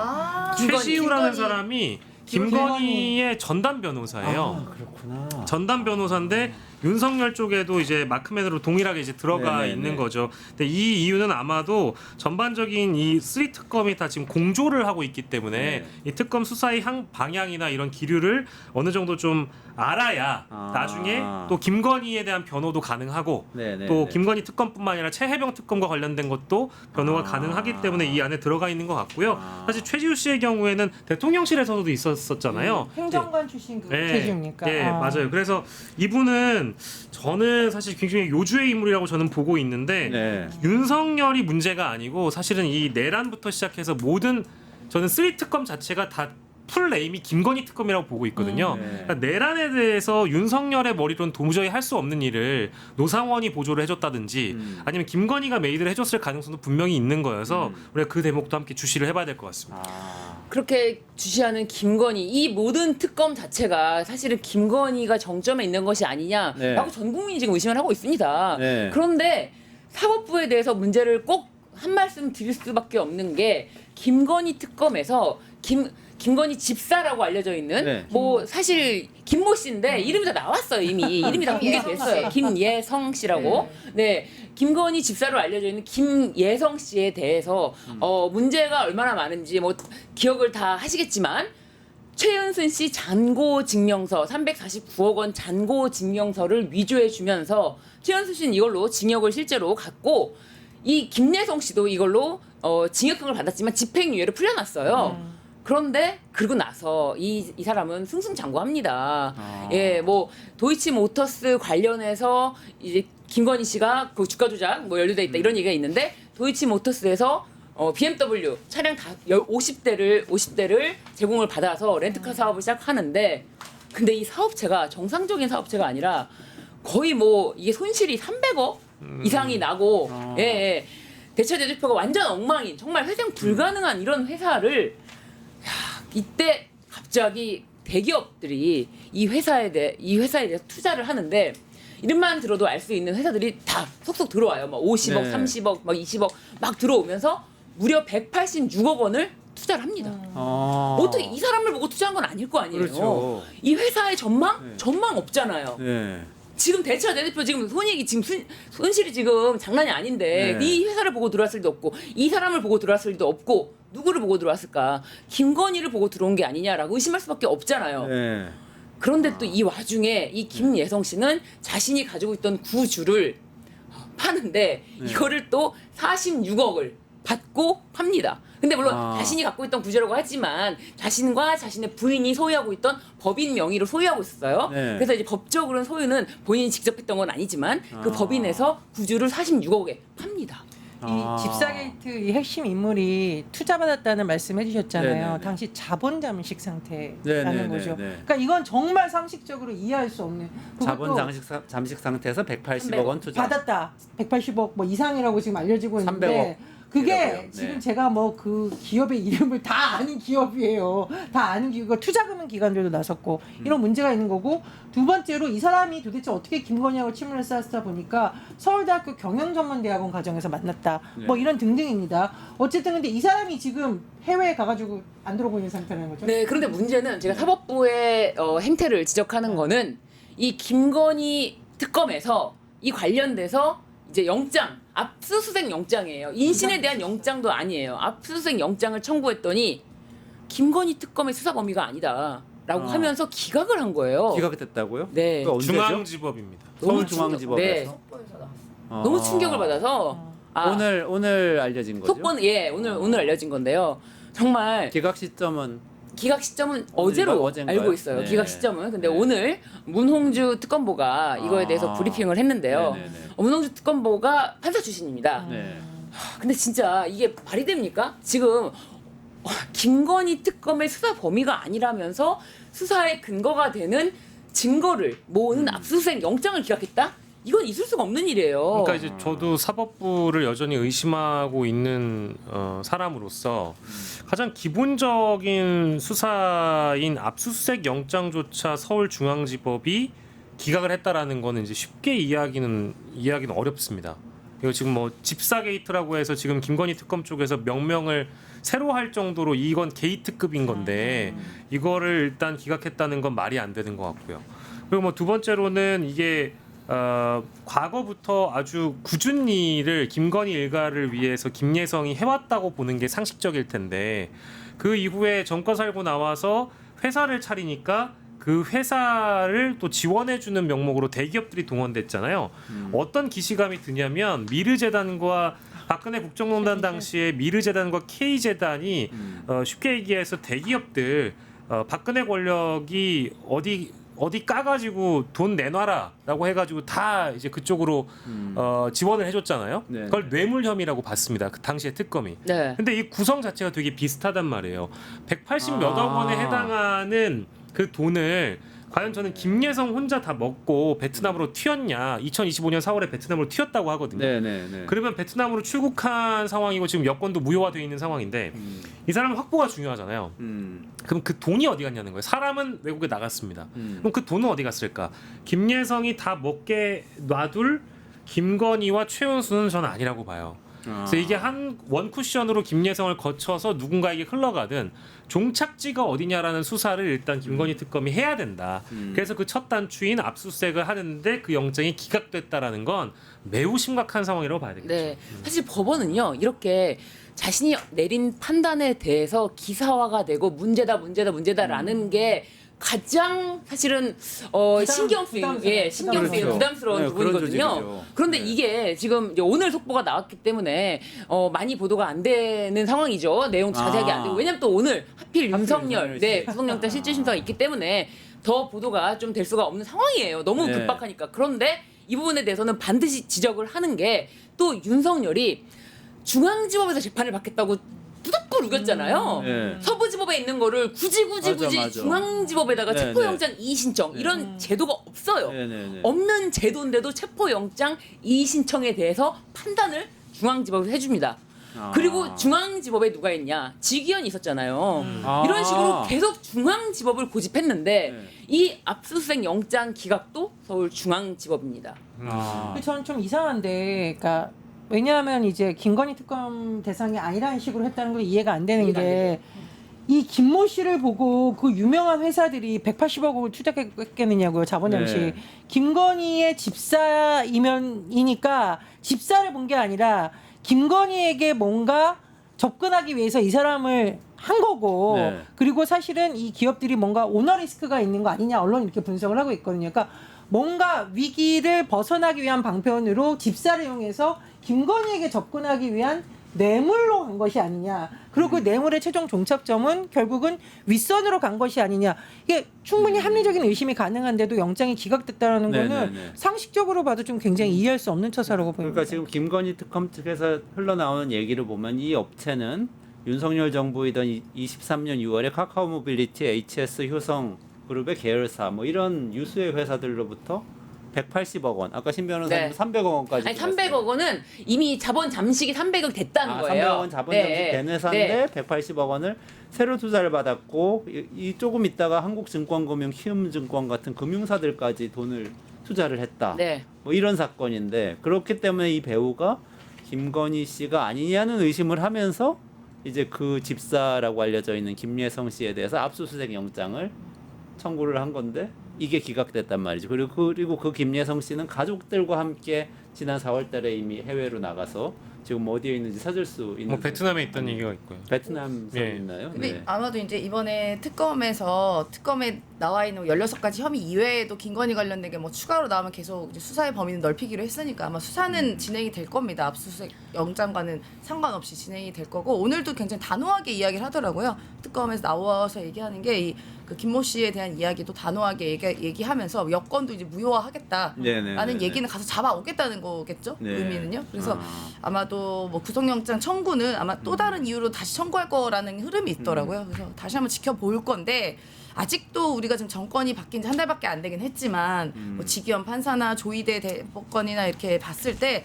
최지우라는 사람이 김건희의 전담 변호사예요. 그렇구나. 전담 변호사인데 윤석열 쪽에도 이제 마크맨으로 동일하게 이제 들어가 네네네. 있는 거죠. 근데 이 이유는 아마도 전반적인 이 3 특검이 다 지금 공조를 하고 있기 때문에 네. 이 특검 수사의 방향이나 이런 기류를 어느 정도 좀 알아야 나중에 또 김건희에 대한 변호도 가능하고 네네네. 또 김건희 특검뿐만 아니라 최혜병 특검과 관련된 것도 변호가 가능하기 때문에 이 안에 들어가 있는 것 같고요. 사실 최지우 씨의 경우에는 대통령실에서도 있었잖아요. 행정관 출신 그 네, 최지우입니까? 네, 맞아요. 그래서 이분은 저는 사실 굉장히 요주의 인물이라고 저는 보고 있는데 네. 윤석열이 문제가 아니고 사실은 이 내란부터 시작해서 모든 저는 3 특검 자체가 다 풀 네임이 김건희 특검이라고 보고 있거든요. 네. 그러니까 내란에 대해서 윤석열의 머리로는 도무지 할 수 없는 일을 노상원이 보조를 해줬다든지 아니면 김건희가 메이드를 해줬을 가능성도 분명히 있는 거여서 우리가 그 대목도 함께 주시를 해봐야 될 것 같습니다. 그렇게 주시하는 김건희 이 모든 특검 자체가 사실은 김건희가 정점에 있는 것이 아니냐라고 네. 전 국민이 지금 의심을 하고 있습니다. 네. 그런데 사법부에 대해서 문제를 꼭 한 말씀 드릴 수밖에 없는 게 김건희 특검에서 김건희 집사라고 알려져 있는 네. 뭐 사실 김모 씨인데 이름이 다 나왔어요 이미 이름이 다 공개됐어요. 김예성 씨라고. 네. 김건희 집사로 알려져 있는 김예성 씨에 대해서 문제가 얼마나 많은지 뭐 기억을 다 하시겠지만 최은순 씨 잔고 증명서 349억 원 잔고 증명서를 위조해 주면서 최은순 씨는 이걸로 징역을 실제로 갔고 이 김예성 씨도 이걸로 징역형을 받았지만 집행유예를 풀려났어요. 그런데 그러고 나서 이 사람은 승승장구합니다. 예, 뭐 도이치모터스 관련해서 이제 김건희 씨가 그 주가 조작 뭐 연루돼 있다 이런 얘기가 있는데 도이치모터스에서 BMW 차량 다 50대를 제공을 받아서 렌트카 사업을 시작하는데 근데 이 사업체가 정상적인 사업체가 아니라 거의 뭐 이게 손실이 300억 이상이 나고 예, 예. 대표가 완전 엉망인 정말 회생 불가능한 이런 회사를 이때 갑자기 대기업들이 이 회사에 대해서 투자를 하는데 이름만 들어도 알 수 있는 회사들이 다 속속 들어와요. 막 50억, 네. 30억, 막 20억 막 들어오면서 무려 186억 원을 투자를 합니다. 어떻게 이 사람을 보고 투자한 건 아닐 거 아니에요. 그렇죠. 이 회사의 전망 없잖아요. 네. 지금 대표 지금 손익이 지금 손실이 지금 장난이 아닌데 네. 이 회사를 보고 들어왔을 리도 없고 이 사람을 보고 들어왔을 리도 없고 누구를 보고 들어왔을까? 김건희를 보고 들어온 게 아니냐라고 의심할 수밖에 없잖아요. 네. 그런데 또 이 와중에 이 김예성 씨는 자신이 가지고 있던 구주를 파는데 이거를 또 46억을 받고 팝니다. 근데 물론 자신이 갖고 있던 구주라고 하지만 자신과 자신의 부인이 소유하고 있던 법인 명의로 소유하고 있었어요. 네. 그래서 이제 법적으로는 소유는 본인이 직접 했던 건 아니지만 그 법인에서 구주를 46억에 팝니다. 이 집사게이트 이 핵심 인물이 투자받았다는 말씀 해주셨잖아요. 네네네. 당시 자본 잠식 상태라는 네네네네. 거죠. 그러니까 이건 정말 상식적으로 이해할 수 없는. 자본 그것도 잠식 상태에서 180억 원 투자. 받았다. 180억 뭐 이상이라고 지금 알려지고 있는데 300억. 그게 이라고요. 지금 네. 제가 뭐 그 기업의 이름을 다 아는 기업이에요. 다 아는 기업, 투자금은 기관들도 나섰고 이런 문제가 있는 거고 두 번째로 이 사람이 도대체 어떻게 김건희하고 친분을 쌓았다 보니까 서울대학교 경영전문대학원 과정에서 만났다. 네. 뭐 이런 등등입니다. 어쨌든 근데 이 사람이 지금 해외에 가가지고 안 들어오고 있는 상태라는 거죠. 네, 그런데 문제는 제가 사법부의 행태를 지적하는 거는 이 김건희 특검에서 이 관련돼서 이제 영장, 압수수색 영장이에요. 인신에 대한 영장도 아니에요. 압수수색 영장을 청구했더니 김건희 특검의 수사 범위가 아니다라고 하면서 기각을 한 거예요. 기각됐다고요? 네. 그 언제죠? 중앙지법입니다. 서울중앙지법에서. 너무 충격을 받아서 오늘 알려진 거죠? 속본 오늘 알려진 건데요. 정말 기각 시점은 기각 시점은 어제로 어젠가요? 알고 있어요. 네. 기각 시점은. 근데 네. 오늘 문홍주 특검보가 이거에 대해서 브리핑을 했는데요. 네네네. 문홍주 특검보가 판사 출신입니다. 네. 근데 진짜 이게 말이 됩니까? 지금 김건희 특검의 수사 범위가 아니라면서 수사의 근거가 되는 증거를 모으는 압수수색 영장을 기각했다? 이건 있을 수가 없는 일이에요. 그러니까 이제 저도 사법부를 여전히 의심하고 있는 사람으로서 가장 기본적인 수사인 압수수색 영장조차 서울중앙지법이 기각을 했다라는 거는 이제 쉽게 이해하기는 어렵습니다. 이거 지금 뭐 집사 게이트라고 해서 지금 김건희 특검 쪽에서 명명을 새로 할 정도로 이건 게이트급인 건데 이거를 일단 기각했다는 건 말이 안 되는 것 같고요. 그리고 뭐 두 번째로는 이게 과거부터 아주 꾸준한 일을 김건희 일가를 위해서 김예성이 해왔다고 보는 게 상식적일 텐데 그 이후에 정권 살고 나와서 회사를 차리니까 그 회사를 또 지원해주는 명목으로 대기업들이 동원됐잖아요. 어떤 기시감이 드냐면 미르재단과 박근혜 국정농단 당시에 미르재단과 K재단이 쉽게 얘기해서 대기업들 박근혜 권력이 어디 까가지고 돈 내놔라라고 해가지고 다 이제 그쪽으로 지원을 해줬잖아요. 네. 그걸 뇌물 혐의라고 봤습니다. 그 당시에 특검이. 네. 근데 이 구성 자체가 되게 비슷하단 말이에요. 180 몇억 원에 해당하는 그 돈을 과연 저는 김예성 혼자 다 먹고 베트남으로 튀었냐? 2025년 4월에 베트남으로 튀었다고 하거든요. 네네네. 그러면 베트남으로 출국한 상황이고 지금 여권도 무효화되어 있는 상황인데 이 사람 확보가 중요하잖아요. 그럼 그 돈이 어디 갔냐는 거예요. 사람은 외국에 나갔습니다. 그럼 그 돈은 어디 갔을까? 김예성이 다 먹게 놔둘 김건희와 최은수는 저는 아니라고 봐요. 그래서 이게 한 원쿠션으로 김예성을 거쳐서 누군가에게 흘러가든 종착지가 어디냐라는 수사를 일단 김건희 특검이 해야 된다. 그래서 그 첫 단추인 압수수색을 하는데 그 영장이 기각됐다라는 건 매우 심각한 상황이라고 봐야 되겠죠. 네. 사실 법원은요, 이렇게 자신이 내린 판단에 대해서 기사화가 되고 문제다라는 게 가장 사실은 신경 쓰이는 그렇죠. 부담스러운 네, 그런 부분이거든요. 조직이죠. 그런데 네. 이게 지금 이제 오늘 속보가 나왔기 때문에 많이 보도가 안 되는 상황이죠. 내용 자세하게 안 되고 왜냐면 또 오늘 하필 윤석열 윤석열 씨. 구속영장 실질심사가 있기 때문에 더 보도가 좀 될 수가 없는 상황이에요. 너무 네. 급박하니까. 그런데 이 부분에 대해서는 반드시 지적을 하는 게 또 윤석열이 중앙지법에서 재판을 받겠다고 부득불 우겼잖아요. 네. 서부지법에 있는 거를 굳이 맞아. 중앙지법에다가 네, 체포영장 이의신청 이런 제도가 없어요. 네네네. 없는 제도인데도 체포영장 이의신청에 대해서 판단을 중앙지법에서 해줍니다. 아. 그리고 중앙지법에 누가 있냐? 직위원이 있었잖아요. 아. 이런 식으로 계속 중앙지법을 고집했는데 네. 이 압수수색 영장 기각도 서울중앙지법입니다. 아. 저는 좀 이상한데, 그러니까 왜냐하면 이제 김건희 특검 대상이 아니라는 식으로 했다는 걸 이해가 안 되는 이해가 안 게. 이 김모 씨를 보고 그 유명한 회사들이 180억 원을 투자했겠느냐고요, 자본영시. 네. 김건희의 집사이니까 집사를 본 게 아니라 김건희에게 뭔가 접근하기 위해서 이 사람을 한 거고, 네. 그리고 사실은 이 기업들이 뭔가 오너 리스크가 있는 거 아니냐, 언론이 이렇게 분석을 하고 있거든요. 그러니까 뭔가 위기를 벗어나기 위한 방편으로 집사를 이용해서 김건희에게 접근하기 위한 뇌물로 간 것이 아니냐. 그리고 그 뇌물의 최종 종착점은 결국은 윗선으로 간 것이 아니냐. 이게 충분히 합리적인 의심이 가능한데도 영장이 기각됐다는 거는 네네네. 상식적으로 봐도 좀 굉장히 이해할 수 없는 처사라고 보입니다. 그러니까 지금 김건희 특검 측에서 흘러나오는 얘기를 보면 이 업체는 윤석열 정부이던 23년 6월에 카카오 모빌리티, HS 효성 그룹의 계열사 뭐 이런 유수의 회사들로부터 180억 원. 아까 신 변호사님 네. 300억 원까지. 아니 300억 원은 이미 자본 잠식이 300억 됐다는 거예요. 300억 원 자본 잠식 된 회사인데 180억 원을 새로 투자를 받았고 이 조금 있다가 한국증권금융, 키움증권 같은 금융사들까지 돈을 투자를 했다. 네. 뭐 이런 사건인데 그렇기 때문에 이 배우가 김건희 씨가 아니냐는 의심을 하면서 이제 그 집사라고 알려져 있는 김예성 씨에 대해서 압수수색 영장을 청구를 한 건데 이게 기각됐단 말이죠. 그리고 그 김예성 씨는 가족들과 함께 지난 4월달에 이미 해외로 나가서 지금 어디에 있는지 찾을 수 있는. 뭐 베트남에 있던 얘기가 있고요. 베트남 선 예. 있나요? 근데 네. 아마도 이제 이번에 특검에 나와 있는 16가지 혐의 이외에도 김건희 관련된 게 뭐 추가로 나오면 계속 이제 수사의 범위는 넓히기로 했으니까 아마 수사는 진행이 될 겁니다. 압수수색 영장과는 상관없이 진행이 될 거고 오늘도 굉장히 단호하게 이야기를 하더라고요. 특검에서 나와서 얘기하는 게 그 김모 씨에 대한 이야기도 단호하게 얘기하면서 여권도 이제 무효화하겠다라는 네네네네. 얘기는 가서 잡아오겠다는 거겠죠. 네. 의미는요. 그래서 아. 아마도 뭐 구속영장 청구는 아마 또 다른 이유로 다시 청구할 거라는 흐름이 있더라고요. 그래서 다시 한번 지켜볼 건데 아직도 우리가 지금 정권이 바뀐 지 한 달밖에 안 되긴 했지만 뭐 지기현 판사나 조희대 대법관이나 이렇게 봤을 때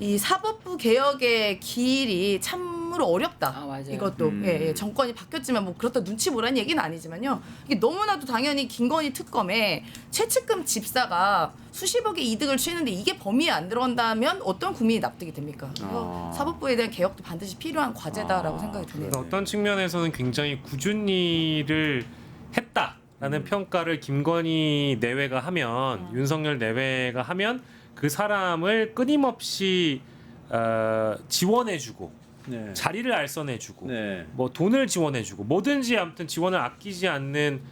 이 사법부 개혁의 길이 참으로 어렵다. 아, 맞아요. 이것도 예, 정권이 바뀌었지만 뭐 그렇다 눈치 보라는 얘기는 아니지만요. 이게 너무나도 당연히 김건희 특검에 최측근 집사가 수십억의 이득을 취했는데 이게 범위에 안 들어간다면 어떤 국민이 납득이 됩니까? 그래서 사법부에 대한 개혁도 반드시 필요한 과제다라고 생각이 드네요. 그래서 어떤 측면에서는 굉장히 꾸준히 일을 했다라는 평가를 김건희 내외가 하면 윤석열 내외가 하면 그 사람을 끊임없이 지원해주고 네. 자리를 알선해주고 네. 뭐 돈을 지원해주고 뭐든지 아무튼 지원을 아끼지 않는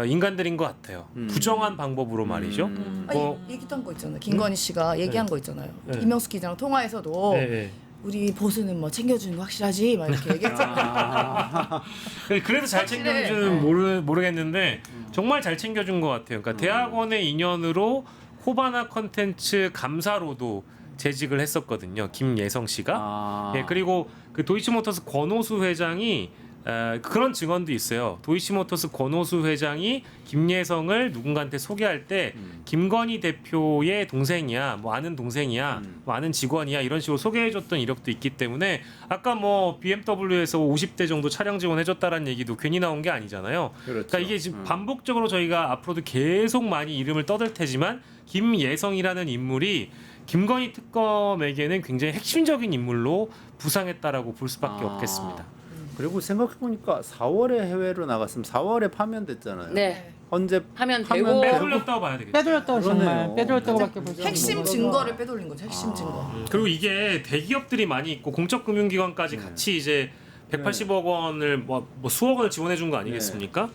인간들인 것 같아요. 부정한 방법으로 말이죠. 뭐 얘기한 거 있잖아요. 김건희 씨가 얘기한 거 있잖아요. 네. 이명숙 기자랑 통화에서도 네. 우리 보수는 뭐 챙겨주는 거 확실하지? 막 이렇게 얘기했잖아요. 그래도 잘 챙겨주는 모르겠는데 정말 잘 챙겨준 것 같아요. 그러니까 대학원의 인연으로 호바나 컨텐츠 감사로도 재직을 했었거든요. 김예성 씨가. 아. 예, 그리고 그 도이치모터스 권오수 회장이 그런 증언도 있어요. 도이치모터스 권오수 회장이 김예성을 누군가한테 소개할 때 김건희 대표의 동생이야, 뭐 아는 동생이야, 뭐 아는 직원이야 이런 식으로 소개해줬던 이력도 있기 때문에 아까 뭐 BMW에서 50대 정도 차량 지원해줬다라는 얘기도 괜히 나온 게 아니잖아요. 그렇죠. 그러니까 이게 지금 반복적으로 저희가 앞으로도 계속 많이 이름을 떠들 테지만 김예성이라는 인물이 김건희 특검에게는 굉장히 핵심적인 인물로 부상했다라고 볼 수밖에 없겠습니다. 그리고 생각해보니까 4월에 해외로 나갔으면 4월에 파면됐잖아요. 네. 언제 하면 파면 되고. 빼돌렸다고 봐야 되겠죠. 빼돌렸다고 그러네요. 정말 빼돌렸다고밖에 볼 수 없는 핵심 거죠. 증거를 빼돌린 거죠. 핵심 증거. 그리고 이게 대기업들이 많이 있고 공적금융기관까지 같이 이제 180억 원을 뭐 수억 원을 지원해 준 거 아니겠습니까?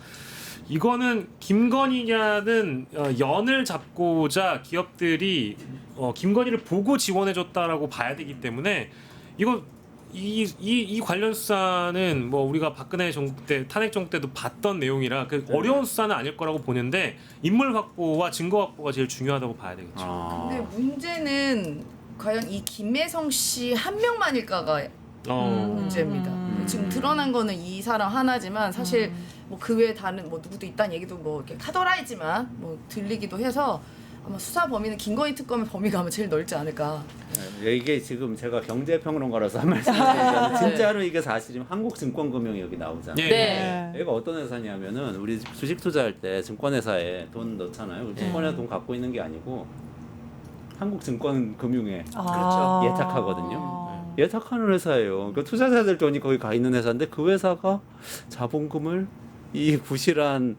이거는 김건희냐는 연을 잡고자 기업들이 김건희를 보고 지원해줬다라고 봐야 되기 때문에 이거 이 관련 수사는 뭐 우리가 박근혜 정부 때 탄핵 정부 때도 봤던 내용이라 그 어려운 수사는 아닐 거라고 보는데 인물 확보와 증거 확보가 제일 중요하다고 봐야 되겠죠. 근데 문제는 과연 이 김혜성 씨 한 명만일까가 문제입니다. 지금 드러난 거는 이 사람 하나지만 사실 뭐 그 외에 다른 뭐 누구도 있다는 얘기도 뭐 이렇게 카더라이지만 뭐 들리기도 해서 아마 수사 범위는 김건희 특검의 범위가 아마 제일 넓지 않을까. 네, 이게 지금 제가 경제평론가라서 한 말씀드리면 진짜로 이게 사실이면 한국증권금융이 여기 나오잖아요. 네. 얘가 어떤 회사냐면은 우리 주식 투자할 때 증권회사에 돈 넣잖아요. 우리 증권회사 돈 갖고 있는 게 아니고 한국증권금융에 아. 예탁하거든요. 예탁하는 회사예요. 그 투자자들 돈이 거기 가 있는 회사인데 그 회사가 자본금을 이 부실한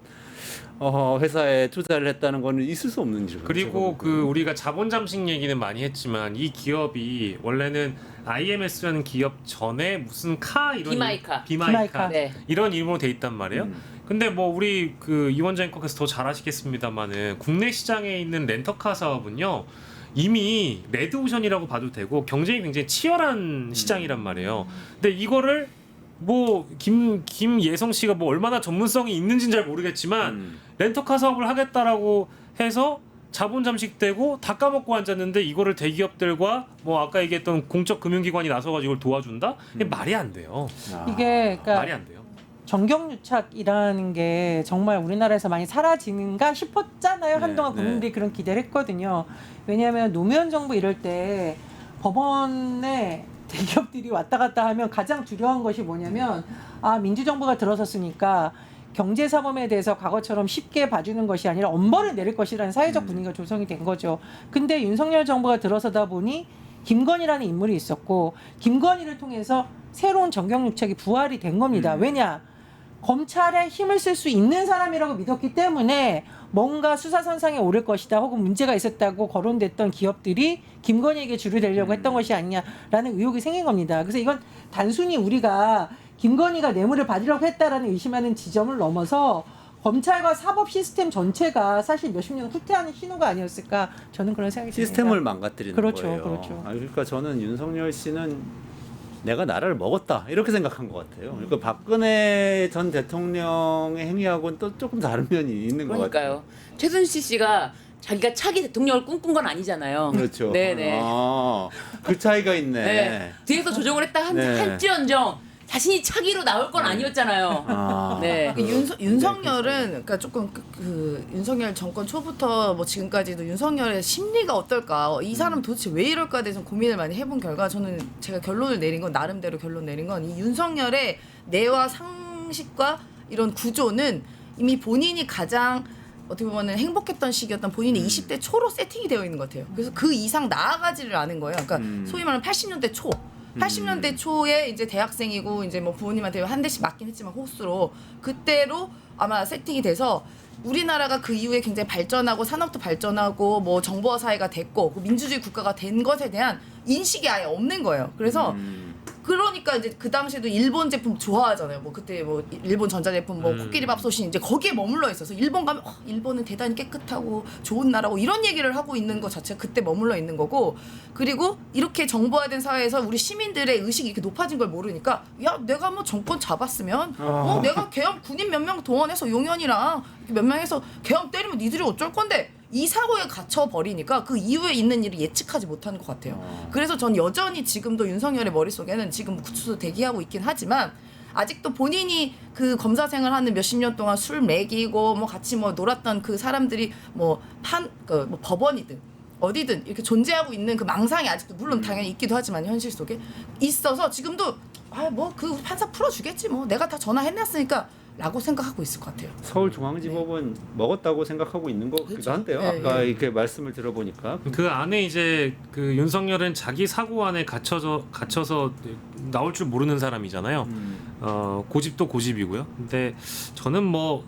회사에 투자를 했다는 거는 있을 수 없는 일이죠. 그리고 그 우리가 자본 잠식 얘기는 많이 했지만 이 기업이 원래는 IMS라는 기업 전에 무슨 카 이런 비마이카. 비마이카 네. 이런 이름으로 돼 있단 말이에요. 근데 뭐 우리 그 이원장 앵커께서 더 잘 아시겠습니다만은 국내 시장에 있는 렌터카 사업은요. 이미 레드오션이라고 봐도 되고 경쟁이 굉장히 치열한 시장이란 말이에요. 근데 이거를 뭐 김예성 씨가 뭐 얼마나 전문성이 있는지는 잘 모르겠지만 렌터카 사업을 하겠다라고 해서 자본 잠식되고 다 까먹고 앉았는데 이거를 대기업들과 뭐 아까 얘기했던 공적 금융기관이 나서가지고 이걸 도와준다? 이게 말이 안 돼요. 이게 그러니까 말이 안 돼요. 정경유착이라는 게 정말 우리나라에서 많이 사라지는가 싶었잖아요. 네, 한동안 국민들이 그런 기대를 했거든요. 왜냐하면 노무현 정부 이럴 때 법원에 대기업들이 왔다 갔다 하면 가장 두려운 것이 뭐냐면 민주정부가 들어섰으니까 경제사범에 대해서 과거처럼 쉽게 봐주는 것이 아니라 엄벌을 내릴 것이라는 사회적 분위기가 조성이 된 거죠. 근데 윤석열 정부가 들어서다 보니 김건희라는 인물이 있었고 김건희를 통해서 새로운 정경유착이 부활이 된 겁니다. 왜냐? 검찰에 힘을 쓸 수 있는 사람이라고 믿었기 때문에 뭔가 수사선상에 오를 것이다 혹은 문제가 있었다고 거론됐던 기업들이 김건희에게 줄을 대려고 했던 것이 아니냐라는 의혹이 생긴 겁니다. 그래서 이건 단순히 우리가 김건희가 뇌물을 받으려고 했다라는 의심하는 지점을 넘어서 검찰과 사법 시스템 전체가 사실 몇십 년 후퇴하는 신호가 아니었을까 저는 그런 생각이 듭니다. 시스템을 망가뜨리는 그렇죠, 거예요. 그렇죠. 그러니까 저는 윤석열 씨는 내가 나라를 먹었다 이렇게 생각한 것 같아요. 그러니까 박근혜 전 대통령의 행위하고는 또 조금 다른 면이 있는 것 같아요. 그러니까요. 최순실 씨가 자기가 차기 대통령을 꿈꾼 건 아니잖아요. 그렇죠. 네네. 그 차이가 있네. 네. 뒤에서 조정을 했다 네. 할지언정 자신이 차기로 나올 건 아니었잖아요. 네. 윤석열은 그러니까 조금 그 윤석열 정권 초부터 뭐 지금까지도 윤석열의 심리가 어떨까 이 사람 도대체 왜 이럴까에 대해서 고민을 많이 해본 결과 저는 제가 결론을 내린 건 나름대로 결론 내린 건 이 윤석열의 뇌와 상식과 이런 구조는 이미 본인이 가장 어떻게 보면 행복했던 시기였던 본인의 20대 초로 세팅이 되어 있는 것 같아요. 그래서 그 이상 나아가지를 않은 거예요. 그러니까 소위 말하는 80년대 초. 80년대 초에 이제 대학생이고 이제 뭐 부모님한테 한 대씩 맞긴 했지만 호수로 그때로 아마 세팅이 돼서 우리나라가 그 이후에 굉장히 발전하고 산업도 발전하고 뭐 정보화 사회가 됐고 민주주의 국가가 된 것에 대한 인식이 아예 없는 거예요. 그래서 그러니까 이제 그 당시에도 일본 제품 좋아하잖아요. 뭐 그때 뭐 일본 전자제품 뭐 코끼리 밥솥이 이제 거기에 머물러 있어서 일본 가면 일본은 대단히 깨끗하고 좋은 나라고 이런 얘기를 하고 있는 것 자체가 그때 머물러 있는 거고 그리고 이렇게 정보화된 사회에서 우리 시민들의 의식이 이렇게 높아진 걸 모르니까 야 내가 뭐 정권 잡았으면 내가 계엄 군인 몇 명 동원해서 용현이랑 몇 명 해서 계엄 때리면 니들이 어쩔 건데 이 사고에 갇혀 버리니까 그 이후에 있는 일을 예측하지 못하는 것 같아요. 그래서 전 여전히 지금도 윤석열의 머릿속에는 지금 구치소 대기하고 있긴 하지만 아직도 본인이 그 검사 생활하는 몇십 년 동안 술 먹이고 뭐 같이 뭐 놀았던 그 사람들이 뭐 법원이든 어디든 이렇게 존재하고 있는 그 망상이 아직도 물론 당연히 있기도 하지만 현실 속에 있어서 지금도 뭐 그 판사 풀어주겠지 뭐 내가 다 전화해놨으니까 라고 생각하고 있을 것 같아요. 서울중앙지법은 먹었다고 생각하고 있는 것 같기도 한데요. 네, 아까 이렇게 말씀을 들어보니까 그 안에 이제 그 윤석열은 자기 사고 안에 갇혀서 나올 줄 모르는 사람이잖아요. 고집도 고집이고요. 근데 저는 뭐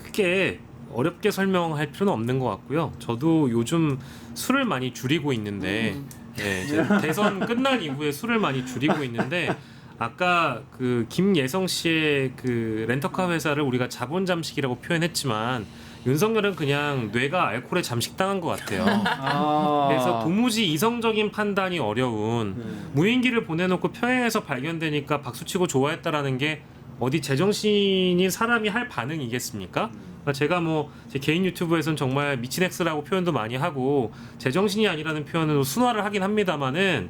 크게 어렵게 설명할 필요는 없는 것 같고요. 저도 요즘 술을 많이 줄이고 있는데 이제 대선 끝난 이후에 술을 많이 줄이고 있는데 아까 그 김예성 씨의 그 렌터카 회사를 우리가 자본 잠식이라고 표현했지만 윤석열은 그냥 뇌가 알코올에 잠식당한 것 같아요. 그래서 도무지 이성적인 판단이 어려운 무인기를 보내놓고 평양에서 발견되니까 박수치고 좋아했다라는 게 어디 제정신인 사람이 할 반응이겠습니까? 그러니까 제가 뭐 제 개인 유튜브에서는 정말 미친 X라고 표현도 많이 하고 제정신이 아니라는 표현으로 순화를 하긴 합니다만은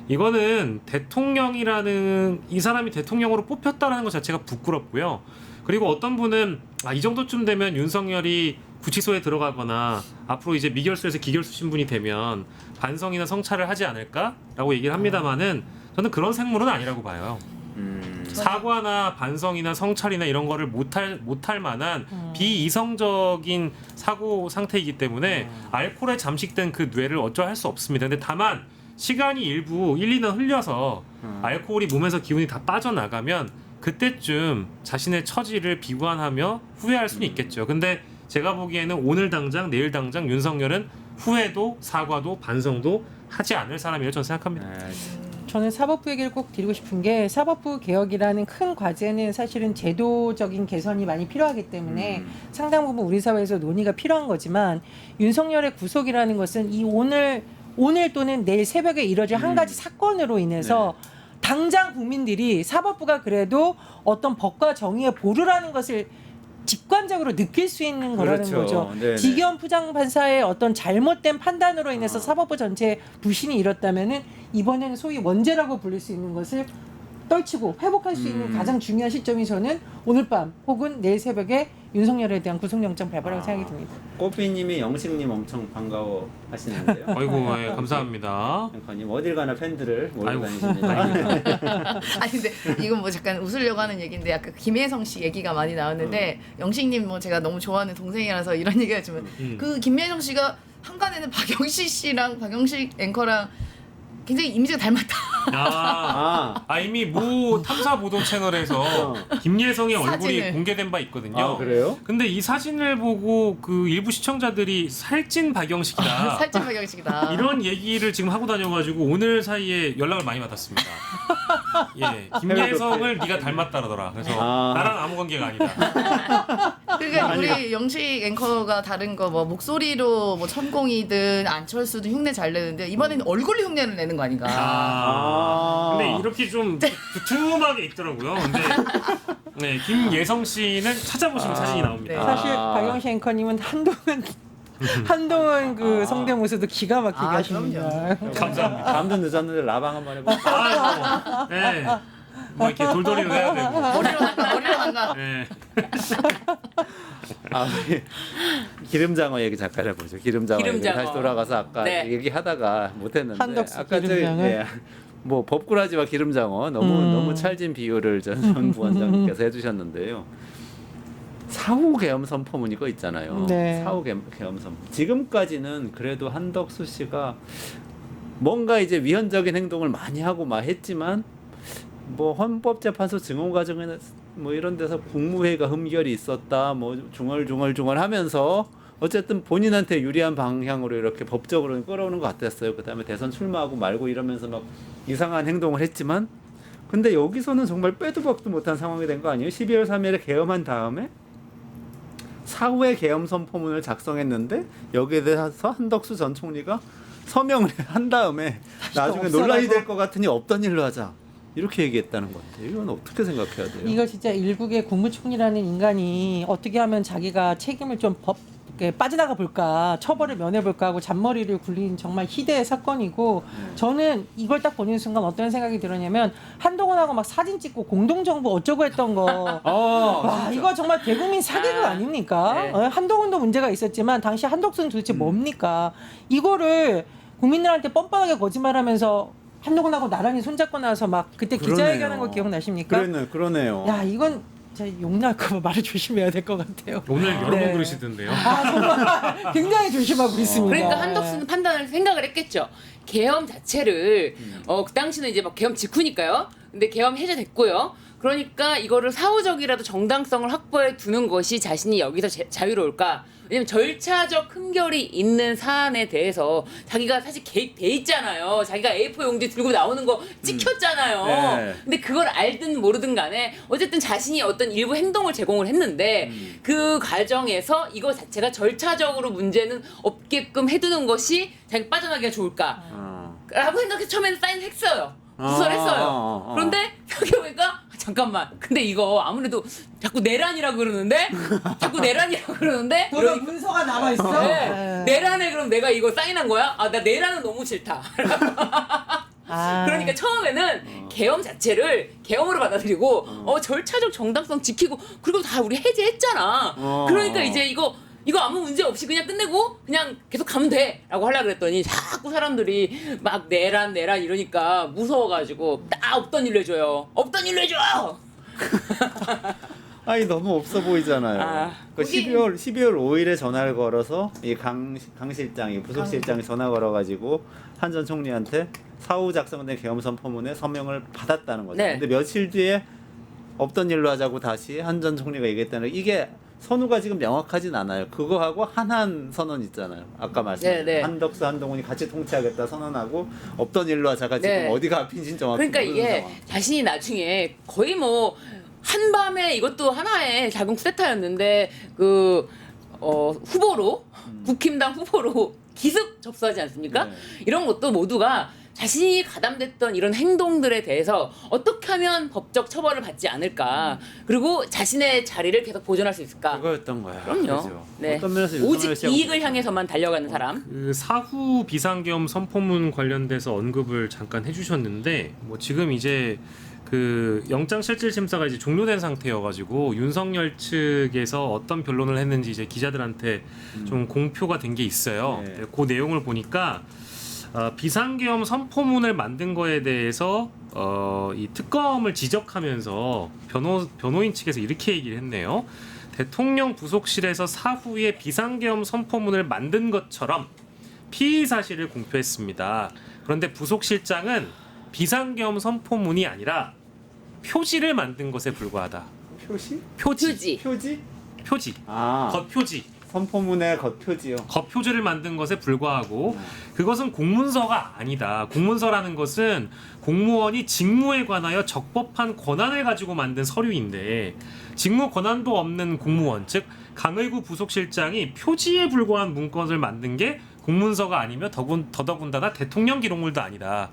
이거는 대통령이라는 이 사람이 대통령으로 뽑혔다라는 것 자체가 부끄럽고요. 그리고 어떤 분은 이 정도쯤 되면 윤석열이 구치소에 들어가거나 앞으로 이제 미결수에서 기결수 신분이 되면 반성이나 성찰을 하지 않을까라고 얘기를 합니다만은 저는 그런 생물은 아니라고 봐요. 사과나 반성이나 성찰이나 이런 거를 못할 만한 비이성적인 사고 상태이기 때문에 알코올에 잠식된 그 뇌를 어쩌할 수 없습니다. 근데 다만 시간이 일부 1, 2년 흘려서 알코올이 몸에서 기운이 다 빠져나가면 그때쯤 자신의 처지를 비관하며 후회할 수는 있겠죠. 근데 제가 보기에는 오늘 당장 내일 당장 윤석열은 후회도 사과도 반성도 하지 않을 사람이라고 저는 생각합니다. 저는 사법부 얘기를 꼭 드리고 싶은 게 사법부 개혁이라는 큰 과제는 사실은 제도적인 개선이 많이 필요하기 때문에 상당 부분 우리 사회에서 논의가 필요한 거지만 윤석열의 구속이라는 것은 이 오늘 또는 내일 새벽에 이뤄질 한 가지 사건으로 인해서 당장 국민들이 사법부가 그래도 어떤 법과 정의의 보루라는 것을 직관적으로 느낄 수 있는 거라는 그렇죠. 거죠. 네네. 지기현 부장판사의 어떤 잘못된 판단으로 인해서 사법부 전체에 불신이 일었다면은 이번에는 소위 원죄라고 부를 수 있는 것을 떨치고 회복할 수 있는 가장 중요한 시점이 저는 오늘 밤 혹은 내일 새벽에 윤석열에 대한 구속영장 발부라고 생각이 듭니다. 꼬피님이 영식님 엄청 반가워 하시는데요. 아이고 예, 감사합니다. 앵커님 어딜 가나 팬들을 몰고 아이고. 다니십니다. 아니 근데 이건 뭐 잠깐 웃으려고 하는 얘기인데 아까 김혜성 씨 얘기가 많이 나왔는데 영식님 뭐 제가 너무 좋아하는 동생이라서 이런 얘기하지만 그 김혜성 씨가 한간에는 박영식 씨랑 박영식 앵커랑 굉장히 이미지가 닮았다. 이미 모 탐사 보도 채널에서 김예성의 얼굴이 사진을. 공개된 바 있거든요. 그래요? 근데 이 사진을 보고 그 일부 시청자들이 살찐 박영식이다. 살찐 박영식이다. 이런 얘기를 지금 하고 다녀가지고 오늘 사이에 연락을 많이 받았습니다. 예, 김예성을 네가 닮았다더라. 그래서 나랑 아무 관계가 아니다. 그러니까 우리 영식 앵커가 다른 거 뭐 목소리로 뭐 천공이든 안철수도 흉내 잘 내는데 이번에는 얼굴로 흉내를 내는 거 아닌가? 근데 이렇게 좀 두툼하게 있더라고요. 근데 네, 김예성 씨는 찾아보시면 사진이 나옵니다. 네. 사실 박영식 앵커님은 한동훈 그 성대모사도 기가 막히게 하십니다. 감사합니다. 밤도 늦었는데 라방 한번 해볼까요? 네. 뭐 이렇게 돌돌이도 해야 되고. 머리로 난가. 네. 우리 기름장어 얘기 잠깐 해보죠. 기름장어 얘기 기름장어. 다시 돌아가서 아까 네. 얘기하다가 못했는데 한덕수 아까 기름장어? 뭐 법꾸라지와 기름장어 너무 찰진 비유를 전 부원장님께서 해주셨는데요. 사후 계엄 선포문 이거 있잖아요. 네. 사후 계엄 선포. 지금까지는 그래도 한덕수 씨가 뭔가 이제 위헌적인 행동을 많이 하고 막 했지만 뭐 헌법재판소 증언 과정에는 뭐 이런 데서 국무회의가 흠결이 있었다 뭐 중얼중얼하면서 어쨌든 본인한테 유리한 방향으로 이렇게 법적으로 끌어오는 것 같았어요. 그다음에 대선 출마하고 말고 이러면서 막 이상한 행동을 했지만 근데 여기서는 정말 빼도 박도 못한 상황이 된 거 아니에요? 12월 3일에 계엄한 다음에 사후에 계엄 선포문을 작성했는데 여기에 대해서 한덕수 전 총리가 서명을 한 다음에 나중에 논란이 될 것 같으니 없던 일로 하자. 이렇게 얘기했다는 건데 이건 어떻게 생각해야 돼요? 이거 진짜 일국의 국무총리라는 인간이 어떻게 하면 자기가 책임을 좀 빠져나가 볼까, 처벌을 면해 볼까 하고 잔머리를 굴린 정말 희대의 사건이고 저는 이걸 딱 보는 순간 어떤 생각이 들었냐면 한동훈하고 막 사진 찍고 공동정부 어쩌고 했던 거 와, 이거 정말 대국민 사기극 아닙니까? 네. 한동훈도 문제가 있었지만 당시 한덕수는 도대체 뭡니까? 이거를 국민들한테 뻔뻔하게 거짓말하면서 한동훈하고 나란히 손잡고 나서 막 그때 기자회견한 거 기억나십니까? 그러네요. 야, 이건 진짜 욕날까 봐 말을 조심해야 될 것 같아요. 오늘 여러 번 네. 그러시던데요. 정말 굉장히 조심하고 있습니다. 그러니까 한덕수는 생각을 했겠죠. 계엄 자체를 그 당시는 이제 막 계엄 직후니까요. 근데 계엄 해제됐고요. 그러니까 이거를 사후적이라도 정당성을 확보해 두는 것이 자신이 여기서 자유로울까? 왜냐면 절차적 흠결이 있는 사안에 대해서 자기가 사실 개입돼 있잖아요. 자기가 A4 용지 들고 나오는 거 찍혔잖아요. 네. 근데 그걸 알든 모르든 간에 어쨌든 자신이 어떤 일부 행동을 제공을 했는데 그 과정에서 이거 자체가 절차적으로 문제는 없게끔 해두는 것이 자기가 빠져나기가 좋을까? 라고 생각해서 처음에는 사인했어요. 수설했어요. 그런데 생각해보니까 잠깐만. 근데 이거 아무래도 자꾸 내란이라 그러는데 보다 문서가 남아 있어. 네. 내란에 그럼 내가 이거 사인한 거야? 아, 나 내란은 너무 싫다. 아. 그러니까 처음에는 계엄 자체를 계엄으로 받아들이고 절차적 정당성 지키고 그리고 다 우리 해제했잖아. 그러니까 이제 이거 아무 문제 없이 그냥 끝내고 그냥 계속 가면 돼라고 하려고 그랬더니 자꾸 사람들이 막 내란 이러니까 무서워가지고 딱 없던 일로 해줘요. 아니 너무 없어 보이잖아요. 아, 그 거기- 12월 5일에 전화를 걸어서 이 강 실장이 부속실장이 전화 걸어가지고 한 전 총리한테 사후 작성된 계엄 선포문에 서명을 받았다는 거죠. 네. 근데 며칠 뒤에 없던 일로 하자고 다시 한 전 총리가 얘기했다는 거. 이게 선우가 지금 명확하진 않아요. 그거하고 한한 선언 있잖아요. 아까 말씀하신 네, 네. 한덕수 한동훈이 같이 통치하겠다 선언하고 없던 일로 하자가 지금 네. 어디가 앞인지는 정확히 그러니까 모르는 이게 상황. 자신이 나중에 거의 뭐 한밤에 이것도 하나의 작은 쿠데타였는데 그 후보로 국힘당 후보로 기습 접수하지 않습니까? 네. 이런 것도 모두가 자신이 가담됐던 이런 행동들에 대해서 어떻게 하면 법적 처벌을 받지 않을까, 그리고 자신의 자리를 계속 보존할 수 있을까. 그거였던 거야. 그럼요. 그죠? 네. 어떤 면에서 오직 윤석열 씨하고 이익을 향해서만 달려가는 사람. 그 사후 비상계엄 선포문 관련돼서 언급을 잠깐 해주셨는데 뭐 지금 이제 그 영장실질심사가 이제 종료된 상태여가지고 윤석열 측에서 어떤 변론을 했는지 이제 기자들한테 좀 공표가 된 게 있어요. 네. 그 내용을 보니까 비상계엄 선포문을 만든 거에 대해서 이 특검을 지적하면서 변호인 측에서 이렇게 얘기를 했네요. 대통령 부속실에서 사후에 비상계엄 선포문을 만든 것처럼 피의 사실을 공표했습니다. 그런데 부속실장은 비상계엄 선포문이 아니라 표지를 만든 것에 불과하다. 표지? 표지. 표지. 아, 겉표지. 선포문의 겉표지요. 겉표지를 만든 것에 불과하고 그것은 공문서가 아니다. 공문서라는 것은 공무원이 직무에 관하여 적법한 권한을 가지고 만든 서류인데 직무 권한도 없는 공무원, 즉 강의구 부속실장이 표지에 불과한 문건을 만든 게 공문서가 아니며 더더군다나 대통령 기록물도 아니다.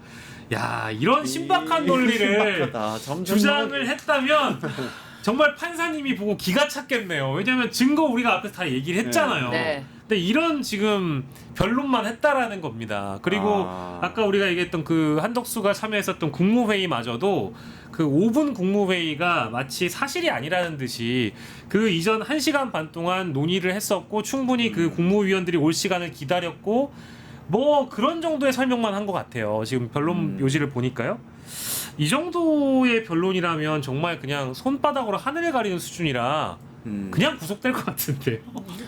야, 이런 신박한 논리를 신박하다. 점점 주장을 했다면 정말 판사님이 보고 기가 찼겠네요. 왜냐하면 증거 우리가 앞에서 다 얘기를 했잖아요. 네. 근데 이런 지금 변론만 했다라는 겁니다. 그리고 아까 우리가 얘기했던 그 한덕수가 참여했었던 국무회의마저도 그 5분 국무회의가 마치 사실이 아니라는 듯이 그 이전 1시간 반 동안 논의를 했었고 충분히 그 국무위원들이 올 시간을 기다렸고 뭐 그런 정도의 설명만 한 것 같아요. 지금 변론 요지를 보니까요. 이 정도의 변론이라면 정말 그냥 손바닥으로 하늘을 가리는 수준이라 그냥 구속될 것 같은데.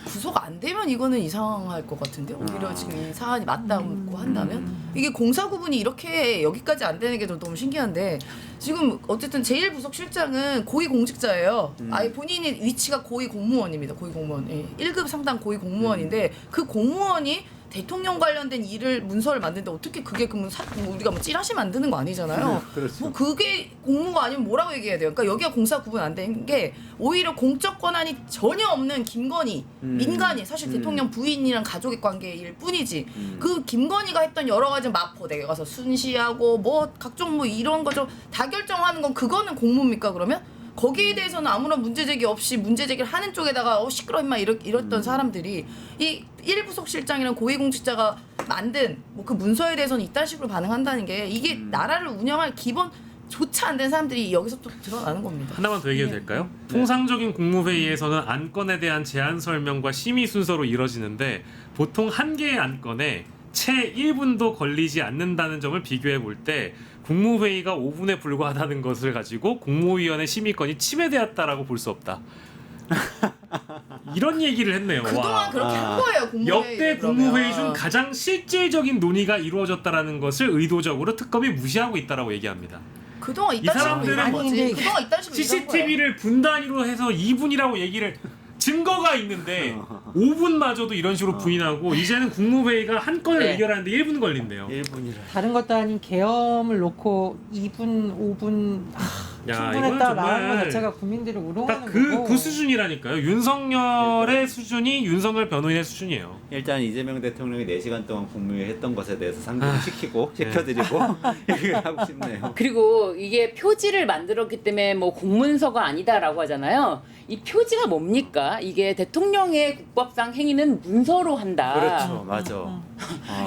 구속 안 되면 이거는 이상할 것 같은데 오히려 지금 이 사안이 맞다고 한다면 이게 공사 구분이 이렇게 여기까지 안 되는 게 좀 너무 신기한데 지금 어쨌든 제1부속실장은 고위공직자예요. 아예 본인의 위치가 고위공무원입니다. 고위공무원. 1급 상당 고위공무원인데 그 공무원이 대통령 관련된 일을 문서를 만드는데 어떻게 그게 그러면 우리가 뭐 찌라시 만드는 거 아니잖아요. 그렇죠. 뭐 그게 공무가 아니면 뭐라고 얘기해야 돼요? 그러니까 여기가 공사 구분 안 된 게 오히려 공적 권한이 전혀 없는 김건희 민간인 사실 대통령 부인이랑 가족의 관계일 뿐이지. 그 김건희가 했던 여러 가지 마포대에 가서 순시하고 뭐 각종 뭐 이런 거 좀 다 결정하는 건 그거는 공무입니까 그러면? 거기에 대해서는 아무런 문제 제기 없이 문제 제기를 하는 쪽에다가 시끄러 임마 이랬던 사람들이 이 1부속실장이랑 고위공직자가 만든 뭐 그 문서에 대해서는 이딴 식으로 반응한다는 게 이게 나라를 운영할 기본조차 안 된 사람들이 여기서 또 드러나는 겁니다. 하나만 더 얘기해도 될까요? 통상적인 국무회의에서는 안건에 대한 제안 설명과 심의 순서로 이뤄지는데 보통 한 개의 안건에 채 1분도 걸리지 않는다는 점을 비교해 볼 때 국무회의가 5분에 불과하다는 것을 가지고 국무위원회 심의권이 침해되었다라고 볼 수 없다. 이런 얘기를 했네요. 그동안 와. 그렇게 한 거예요. 국무회의. 역대 국무회의 중 가장 실질적인 논의가 이루어졌다라는 것을 의도적으로 특검이 무시하고 있다라고 얘기합니다. 그동안 이 이딴 식으로 사람들은 일한 아니, 거지. 근데 그동안 이딴 식으로 일한 거야. CCTV를 분 단위로 해서 2분이라고 얘기를 증거가 있는데 5분마저도 이런 식으로 부인하고 이제는 국무회의가 한 건을 네. 의결하는데 1분 걸린대요. 1분이라. 다른 것도 아닌 계엄을 놓고 2분, 5분 야, 이건 충분했다 말하는 것 정말 자체가 국민들을 우롱하는 딱 거고. 그 수준이라니까요. 윤석열의 수준이 윤석열 변호인의 수준이에요. 일단 이재명 대통령이 4시간 동안 국무회의 했던 것에 대해서 상기를 시켜드리고 얘기를 하고 싶네요. 그리고 이게 표지를 만들었기 때문에 뭐 공문서가 아니다라고 하잖아요. 이 표지가 뭡니까? 이게 대통령의 국법상 행위는 문서로 한다. 그렇죠, 맞아.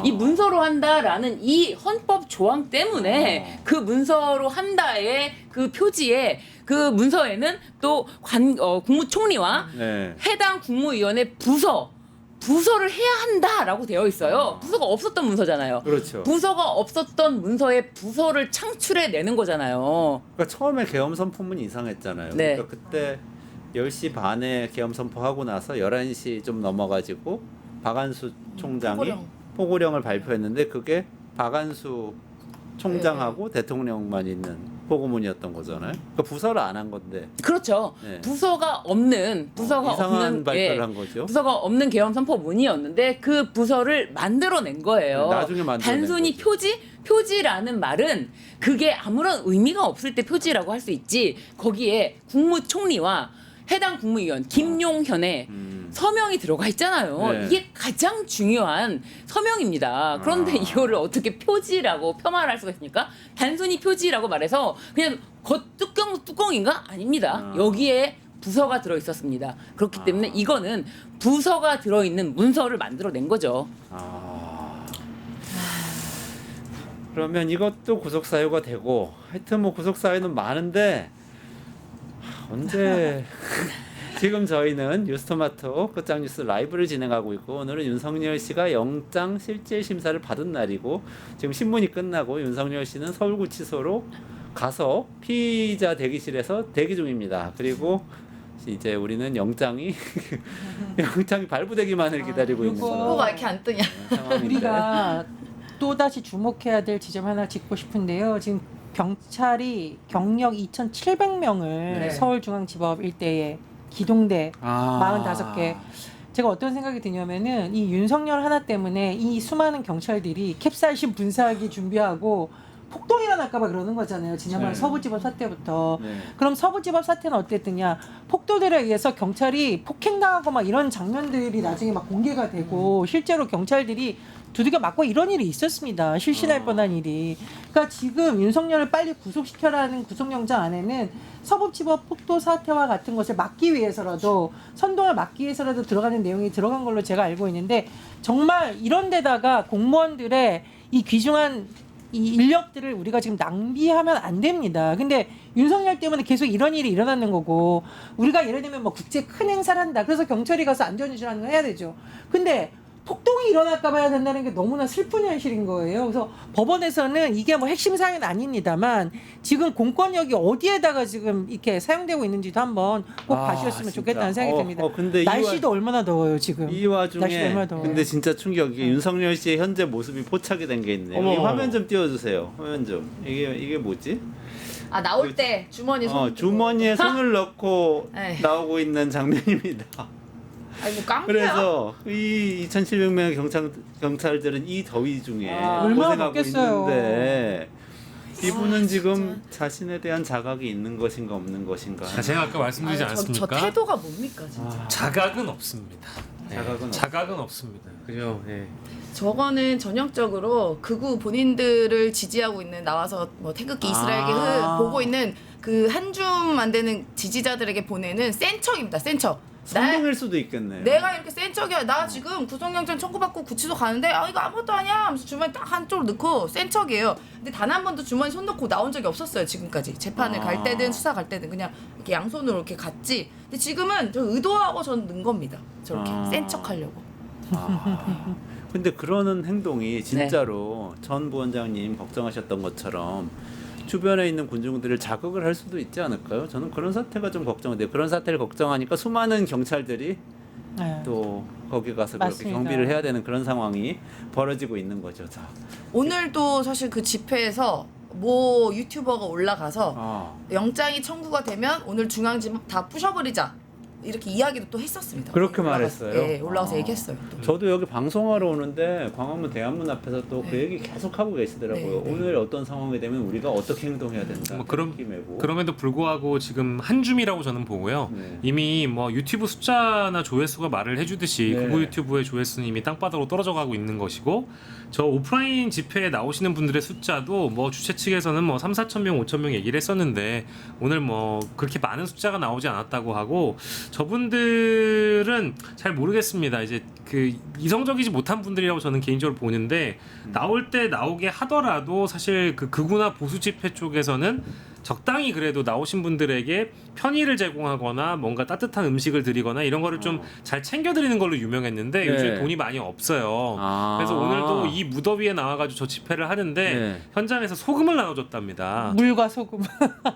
이 문서로 한다라는 이 헌법 조항 때문에 그 문서로 한다의 그 표지에 그 문서에는 또 국무총리와 네. 해당 국무위원회 부서를 해야 한다라고 되어 있어요. 부서가 없었던 문서잖아요. 그렇죠. 부서가 없었던 문서에 부서를 창출해 내는 거잖아요. 그러니까 처음에 계엄 선포문이 이상했잖아요. 네. 그러니까 그때 10시 반에 계엄 선포하고 나서 11시 좀 넘어가지고 박안수 총장이 포고령을 발표했는데 그게 박안수 총장하고 대통령만 있는 포고문이었던 거잖아요. 그러니까 부서를 안 한 건데 그렇죠. 네. 부서가 없는 이상한 발표를 예, 한 거죠. 부서가 없는 계엄 선포문이었는데 그 부서를 만들어낸 거예요. 네, 나중에 만들어낸 단순히 거죠. 표지라는 말은 그게 아무런 의미가 없을 때 표지라고 할 수 있지. 거기에 국무총리와 해당 국무위원 김용현의 서명이 들어가 있잖아요. 네. 이게 가장 중요한 서명입니다. 그런데 이거를 어떻게 표지라고 폄하할 수가 있습니까? 단순히 표지라고 말해서 그냥 뚜껑인가? 아닙니다. 여기에 부서가 들어 있었습니다. 그렇기 때문에 이거는 부서가 들어 있는 문서를 만들어낸 거죠. 그러면 이것도 구속 사유가 되고 하여튼 뭐 구속 사유는 많은데 언제 지금 저희는 뉴스토마토 끝장뉴스 라이브를 진행하고 있고 오늘은 윤석열 씨가 영장 실질 심사를 받은 날이고 지금 신문이 끝나고 윤석열 씨는 서울구치소로 가서 피의자 대기실에서 대기 중입니다. 그리고 이제 우리는 영장이 발부되기만을 기다리고 있는 요거- 뭐가 이렇게 안 뜨냐. 상황인데 우리가 또다시 주목해야 될 지점 하나 짚고 싶은데요. 지금 경찰이 경력 2,700명을 네. 서울중앙지법 일대에 기동대 45개. 제가 어떤 생각이 드냐면은 이 윤석열 하나 때문에 이 수많은 경찰들이 캡사이신 분사하기 준비하고 폭동이 일어날까봐 그러는 거잖아요. 지난번 네. 서부지법 사태부터. 네. 그럼 서부지법 사태는 어땠느냐? 폭도들에 의해서 경찰이 폭행당하고 막 이런 장면들이 나중에 막 공개가 되고 실제로 경찰들이 두들겨 맞고 이런 일이 있었습니다. 실신할 뻔한 일이. 그러니까 지금 윤석열을 빨리 구속시켜라는 구속영장 안에는 서부지법 폭도 사태와 같은 것을 막기 위해서라도 선동을 막기 위해서라도 들어가는 내용이 들어간 걸로 제가 알고 있는데 정말 이런 데다가 공무원들의 이 귀중한 이 인력들을 우리가 지금 낭비하면 안 됩니다. 근데 윤석열 때문에 계속 이런 일이 일어나는 거고 우리가 예를 들면 뭐 국제 큰 행사를 한다. 그래서 경찰이 가서 안전유지하는 거 해야 되죠. 근데 폭동이 일어날까 봐야 된다는 게 너무나 슬픈 현실인 거예요. 그래서 법원에서는 이게 뭐 핵심 사유는 아닙니다만 지금 공권력이 어디에다가 지금 이렇게 사용되고 있는지도 한번 꼭 봐주셨으면 진짜. 좋겠다는 생각이 듭니다. 근데 날씨도 얼마나 더워요 지금. 이 와중에 날씨도 얼마나 더워요. 근데 진짜 충격이 윤석열 씨의 현재 모습이 포착이 된 게 있네요. 이 화면 좀 띄워주세요. 화면 좀. 이게 뭐지? 아 나올 때 주머니 손. 주머니에 손을 넣고 에이. 나오고 있는 장면입니다. 아니 뭐 깡패야. 그래서 이 2,700명의 경찰들은 이 더위 중에 얼마나 고생하고 덥겠어요. 있는데 이분은 지금 자신에 대한 자각이 있는 것인가 없는 것인가. 제가 아까 말씀드리지 아니, 않았습니까? 저 태도가 뭡니까 진짜. 자각은 없습니다. 네, 자각은 자각은 없습니다. 그죠? 예. 저거는 전형적으로 극우 본인들을 지지하고 있는 나와서 뭐 태극기 이스라엘계 보고 있는 그 한 줌 안 되는 지지자들에게 보내는 센 척입니다. 센 척. 선동일 수도 있겠네요. 내가 이렇게 센 척이야. 나 지금 구속영장 청구받고 구치소 가는데 이거 아무것도 아니야 하면서 주머니 딱 한쪽으로 넣고 센 척이에요. 근데 단 한 번도 주머니 손 넣고 나온 적이 없었어요. 지금까지 재판을 갈 때든 수사 갈 때든 그냥 이렇게 양손으로 이렇게 갔지. 근데 지금은 저 의도하고 전 넣은 겁니다. 저렇게 센 척하려고. 근데 그러는 행동이 진짜로 전 부원장님 걱정하셨던 것처럼 주변에 있는 군중들을 자극을 할 수도 있지 않을까요? 저는 그런 사태가 좀 걱정돼요. 그런 사태를 걱정하니까 수많은 경찰들이 네. 또 거기 가서 맞습니다. 그렇게 경비를 해야 되는 그런 상황이 벌어지고 있는 거죠. 자. 오늘도 사실 그 집회에서 모 유튜버가 올라가서 아. 영장이 청구가 되면 오늘 중앙지법 다 부셔버리자 이렇게 이야기도 또 했었습니다. 그렇게 올라가서. 말했어요? 예, 올라가서 아. 얘기했어요. 또. 저도 여기 방송하러 오는데 광화문 대한문 앞에서 또 그 네. 얘기 계속 하고 계시더라고요. 네, 네. 오늘 어떤 상황이 되면 우리가 어떻게 행동해야 된다. 뭐 그럼- 느낌이고. 그럼에도 불구하고 지금 한 줌이라고 저는 보고요. 네. 이미 뭐 유튜브 숫자나 조회수가 말을 해주듯이 네. 구글 유튜브의 조회수는 이미 땅바닥으로 떨어져 가고 있는 것이고 저 오프라인 집회에 나오시는 분들의 숫자도 뭐 주최 측에서는 뭐 3,4천 명, 5천 명 얘기를 했었는데 오늘 뭐 그렇게 많은 숫자가 나오지 않았다고 하고 저분들은 잘 모르겠습니다. 이제 그 이성적이지 못한 분들이라고 저는 개인적으로 보는데 나올 때 나오게 하더라도 사실 그 극우나 보수 집회 쪽에서는 적당히 그래도 나오신 분들에게 편의를 제공하거나 뭔가 따뜻한 음식을 드리거나 이런 거를 좀 잘 챙겨드리는 걸로 유명했는데 네. 요즘 돈이 많이 없어요. 아. 그래서 오늘도 이 무더위에 나와가지고 저 집회를 하는데 네. 현장에서 소금을 나눠줬답니다. 물과 소금.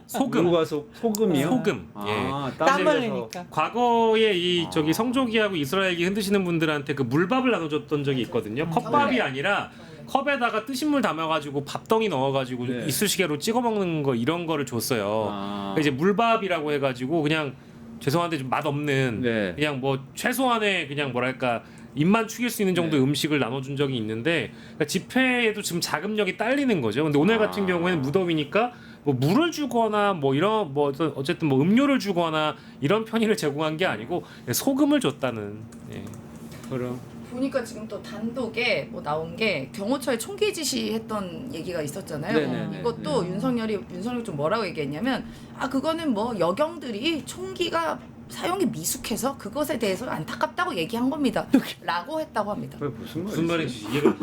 소금. 물과 소금이요? 소금. 아, 땀 흘려서. 흘리니까. 과거에 이 저기 성조기하고 이스라엘기 흔드시는 분들한테 그 물밥을 나눠줬던 적이 있거든요. 컵밥이 아니라 컵에다가 뜨신 물 담아가지고 밥덩이 넣어가지고 네. 이쑤시개로 찍어 먹는 거 이런 거를 줬어요. 아. 그러니까 이제 물밥이라고 해가지고 그냥 죄송한데 좀 맛없는 네. 그냥 뭐 최소한의 그냥 뭐랄까 입만 축일 수 있는 정도의 네. 음식을 나눠준 적이 있는데 그러니까 집회에도 지금 자금력이 딸리는 거죠. 근데 오늘 같은 경우에는 무더위니까 뭐 물을 주거나 뭐 이런 뭐 어쨌든 뭐 음료를 주거나 이런 편의를 제공한 게 아니고 소금을 줬다는. 예. 그럼. 보니까 지금 또 단독에 뭐 나온 게 경호처에 총기 지시했던 얘기가 있었잖아요. 네네네. 이것도 윤석열이 좀 뭐라고 얘기했냐면 아 그거는 뭐 여경들이 총기가 사용이 미숙해서 그것에 대해서 안타깝다고 얘기한 겁니다. 라고 했다고 합니다. 그게 무슨 무슨 말이지? 말인지 이해가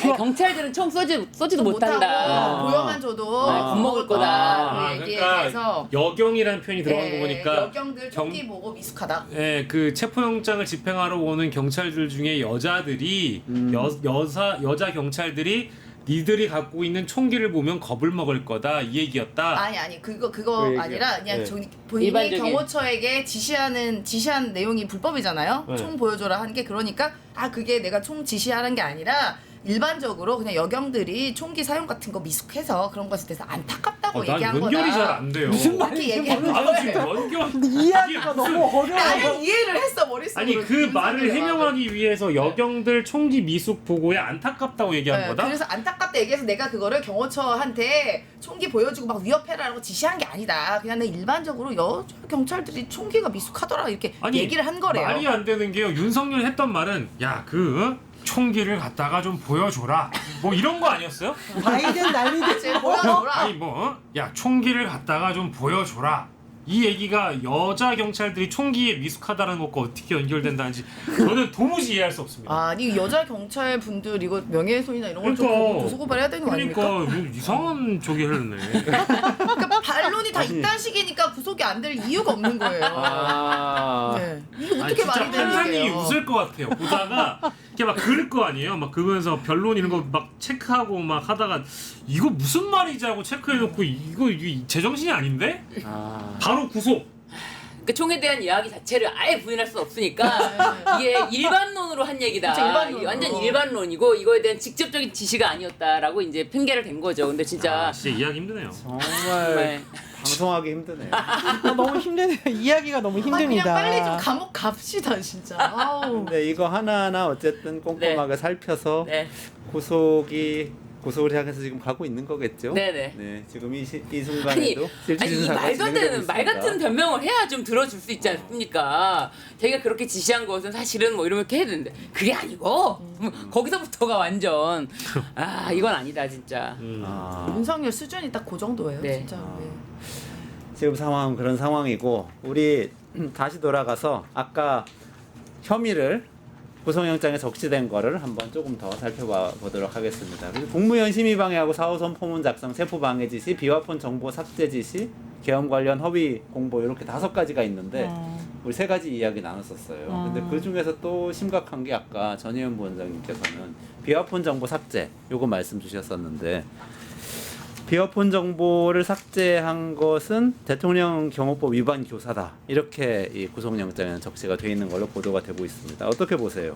아니, 경찰들은 총 쏘지도 못한다. 아. 보여만 줘도 겁먹을 거다. 그 얘기에 대해서 여경이라는 표현이 들어간 거 보니까 여경들 총기 보고 미숙하다. 예, 그 체포영장을 집행하러 오는 경찰들 중에 여자들이 여자 경찰들이 니들이 갖고 있는 총기를 보면 겁을 먹을 거다 이 얘기였다. 아니 그거 그 얘기요. 아니라 그냥 네. 본인이 일반적인. 경호처에게 지시한 내용이 불법이잖아요. 네. 총 보여줘라 하는 게 그러니까 아 그게 내가 총 지시하는 게 아니라 일반적으로 그냥 여경들이 총기 사용 같은 거 미숙해서 그런 것에 대해서 안타깝다고 난 얘기한 거다. 연결이 잘 안 돼요. 무슨 그렇게 말인지 얘기한 나도 거예요. 지금 연결 이해하기가 너무 어려워. 나는 이해를 했어 머릿속으로. 아니 그 말을 해명하기 위해서 여경들 총기 미숙 보고에 안타깝다고 얘기한 거다? 그래서 안타깝다 얘기해서 내가 그거를 경호처한테 총기 보여주고 막 위협해라라고 지시한 게 아니다. 그냥 내 일반적으로 여자 경찰들이 총기가 미숙하더라 이렇게 얘기를 한 거래요. 말이 안 되는 게요. 윤석열이 했던 말은 야 그 총기를 갖다가 좀 보여줘라 뭐 이런 거 아니었어요? 바이든 난리지. 보여줘라. 아니 야 총기를 갖다가 좀 보여줘라 이 얘기가 여자 경찰들이 총기에 미숙하다는 것과 어떻게 연결된다는지 저는 도무지 이해할 수 없습니다. 아니 여자 경찰 분들 이거 명예훼손이나 이런 걸좀 그러니까. 고소고발해야 되는 거 아닙니까? 그러니까 뭐 이상한 저기 했네. 그러니까 반론이 다 아니. 이딴 식이니까 구속이 안 될 이유가 없는 거예요. 아. 네. 이게 아니, 어떻게 진짜 말이 되는 판사님이 얘기예요? 웃을 것 같아요. 보다가 이렇게 막 그럴 거 아니에요. 막 그러면서 변론 이런 거 막 체크하고 막 하다가 이거 무슨 말이지 하고 체크해놓고 이거 제정신이 아닌데? 아. 바로 구속. 그 총에 대한 이야기 자체를 아예 부인할 수 없으니까 이게 일반론으로 한 얘기다. 그쵸, 일반론으로. 완전 일반론이고 이거에 대한 직접적인 지시가 아니었다라고 이제 핑계를 댄 거죠. 근데 진짜 진짜 이해하기 힘드네요. 정말 정말 방송하기 힘드네요. 아, 너무 힘드네요. 이야기가 너무 아, 그냥 힘듭니다. 빨리 좀 감옥 갑시다 진짜. 아우. 근데 이거 하나하나 어쨌든 꼼꼼하게 살펴서 네. 고소를 향해서 지금 가고 있는 거겠죠? 네네. 네, 지금 이 아니, 순간에도 실질 아니 이 심사가 말도 안 진행되고 되는 말 있습니다. 같은 변명을 해야 좀 들어줄 수 있지 않습니까? 자기가 그렇게 지시한 것은 사실은 뭐 이러면 이렇게 해야 되는데 그게 아니고 거기서부터가 완전 아 이건 아니다 진짜. 아, 윤석열 수준이 딱 그 정도예요 네. 진짜. 네. 지금 상황은 그런 상황이고 우리 다시 돌아가서 아까 혐의를 구속영장에 적시된 거를 한번 조금 더 살펴보도록 하겠습니다. 국무위원 심의방해하고 4호선 포문 작성, 세포방해 지시, 비화폰 정보 삭제 지시, 계엄 관련 허위 공보 이렇게 5가지가 있는데 우리 3가지 이야기 나눴었어요. 근데 그 중에서 또 심각한 게 아까 전혜연 부원장님께서는 비화폰 정보 삭제 요거 말씀 주셨었는데 비화폰 정보를 삭제한 것은 대통령 경호법 위반 교사다. 이렇게 이 구속영장에는 적시가 돼 있는 걸로 보도가 되고 있습니다. 어떻게 보세요?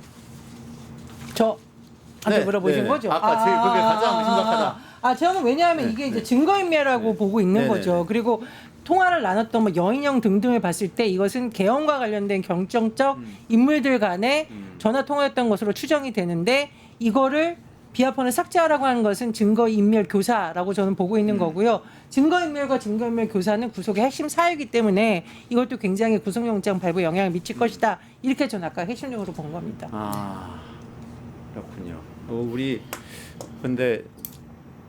저한테 물어보신 거죠? 아까 제일 그게 가장 심각하다. 저는 왜냐하면 네, 이게 이제 네. 증거인멸이라고 네. 보고 있는 네, 거죠. 네. 그리고 통화를 나눴던 뭐 여인형 등등을 봤을 때 이것은 개헌과 관련된 경정적 인물들 간의 전화 통화였던 것으로 추정이 되는데 이거를 비하폰을 삭제하라고 하는 것은 증거인멸 교사라고 저는 보고 있는 거고요. 증거인멸과 증거인멸 교사는 구속의 핵심 사유이기 때문에 이것도 굉장히 구속영장 발부에 영향을 미칠 것이다. 이렇게 저는 아까 핵심적으로 본 겁니다. 아 그렇군요. 우리 근데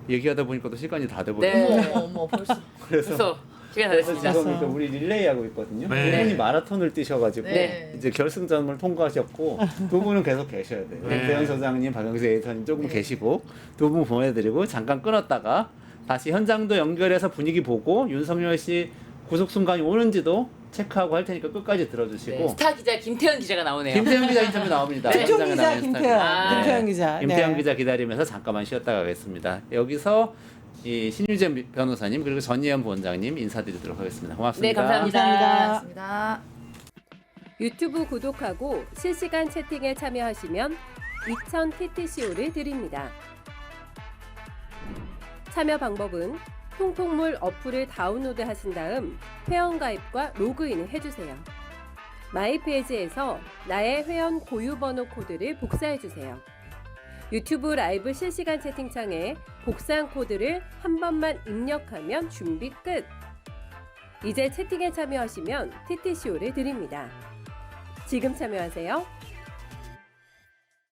얘기하다 보니까 또 시간이 다 돼버렸어요. 네. 어머 벌써. 그래서 시간 다 됐습니다. 지금 그러니까 우리 릴레이 하고 있거든요. 네. 두 분이 마라톤을 뛰셔가지고 네. 이제 결승전을 통과하셨고 두 분은 계속 계셔야 돼요. 네. 배현 소장님, 박영수 에디터님 조금 계시고 두 분 보내드리고 잠깐 끊었다가 다시 현장도 연결해서 분위기 보고 윤석열 씨 구속 순간이 오는지도 체크하고 할 테니까 끝까지 들어주시고 네, 스타 기자 김태현 기자가 나오네요. 김태형 기자 인터뷰 나옵니다. 네. 특종 현장에 기자 나가는 김태현, 아, 김태현 기자. 김태형 네. 기자 기다리면서 잠깐만 쉬었다 가겠습니다. 여기서 이 신유재 변호사님 그리고 전예현 부원장님 인사드리도록 하겠습니다. 고맙습니다. 네, 감사합니다. 감사합니다. 맞습니다. 유튜브 구독하고 실시간 채팅에 참여하시면 2000 TTCO를 드립니다. 참여 방법은 통통물 어플을 다운로드 하신 다음 회원가입과 로그인을 해주세요. 마이페이지에서 나의 회원 고유번호 코드를 복사해주세요. 유튜브 라이브 실시간 채팅창에 복사한 코드를 한 번만 입력하면 준비 끝! 이제 채팅에 참여하시면 TTCO를 드립니다. 지금 참여하세요.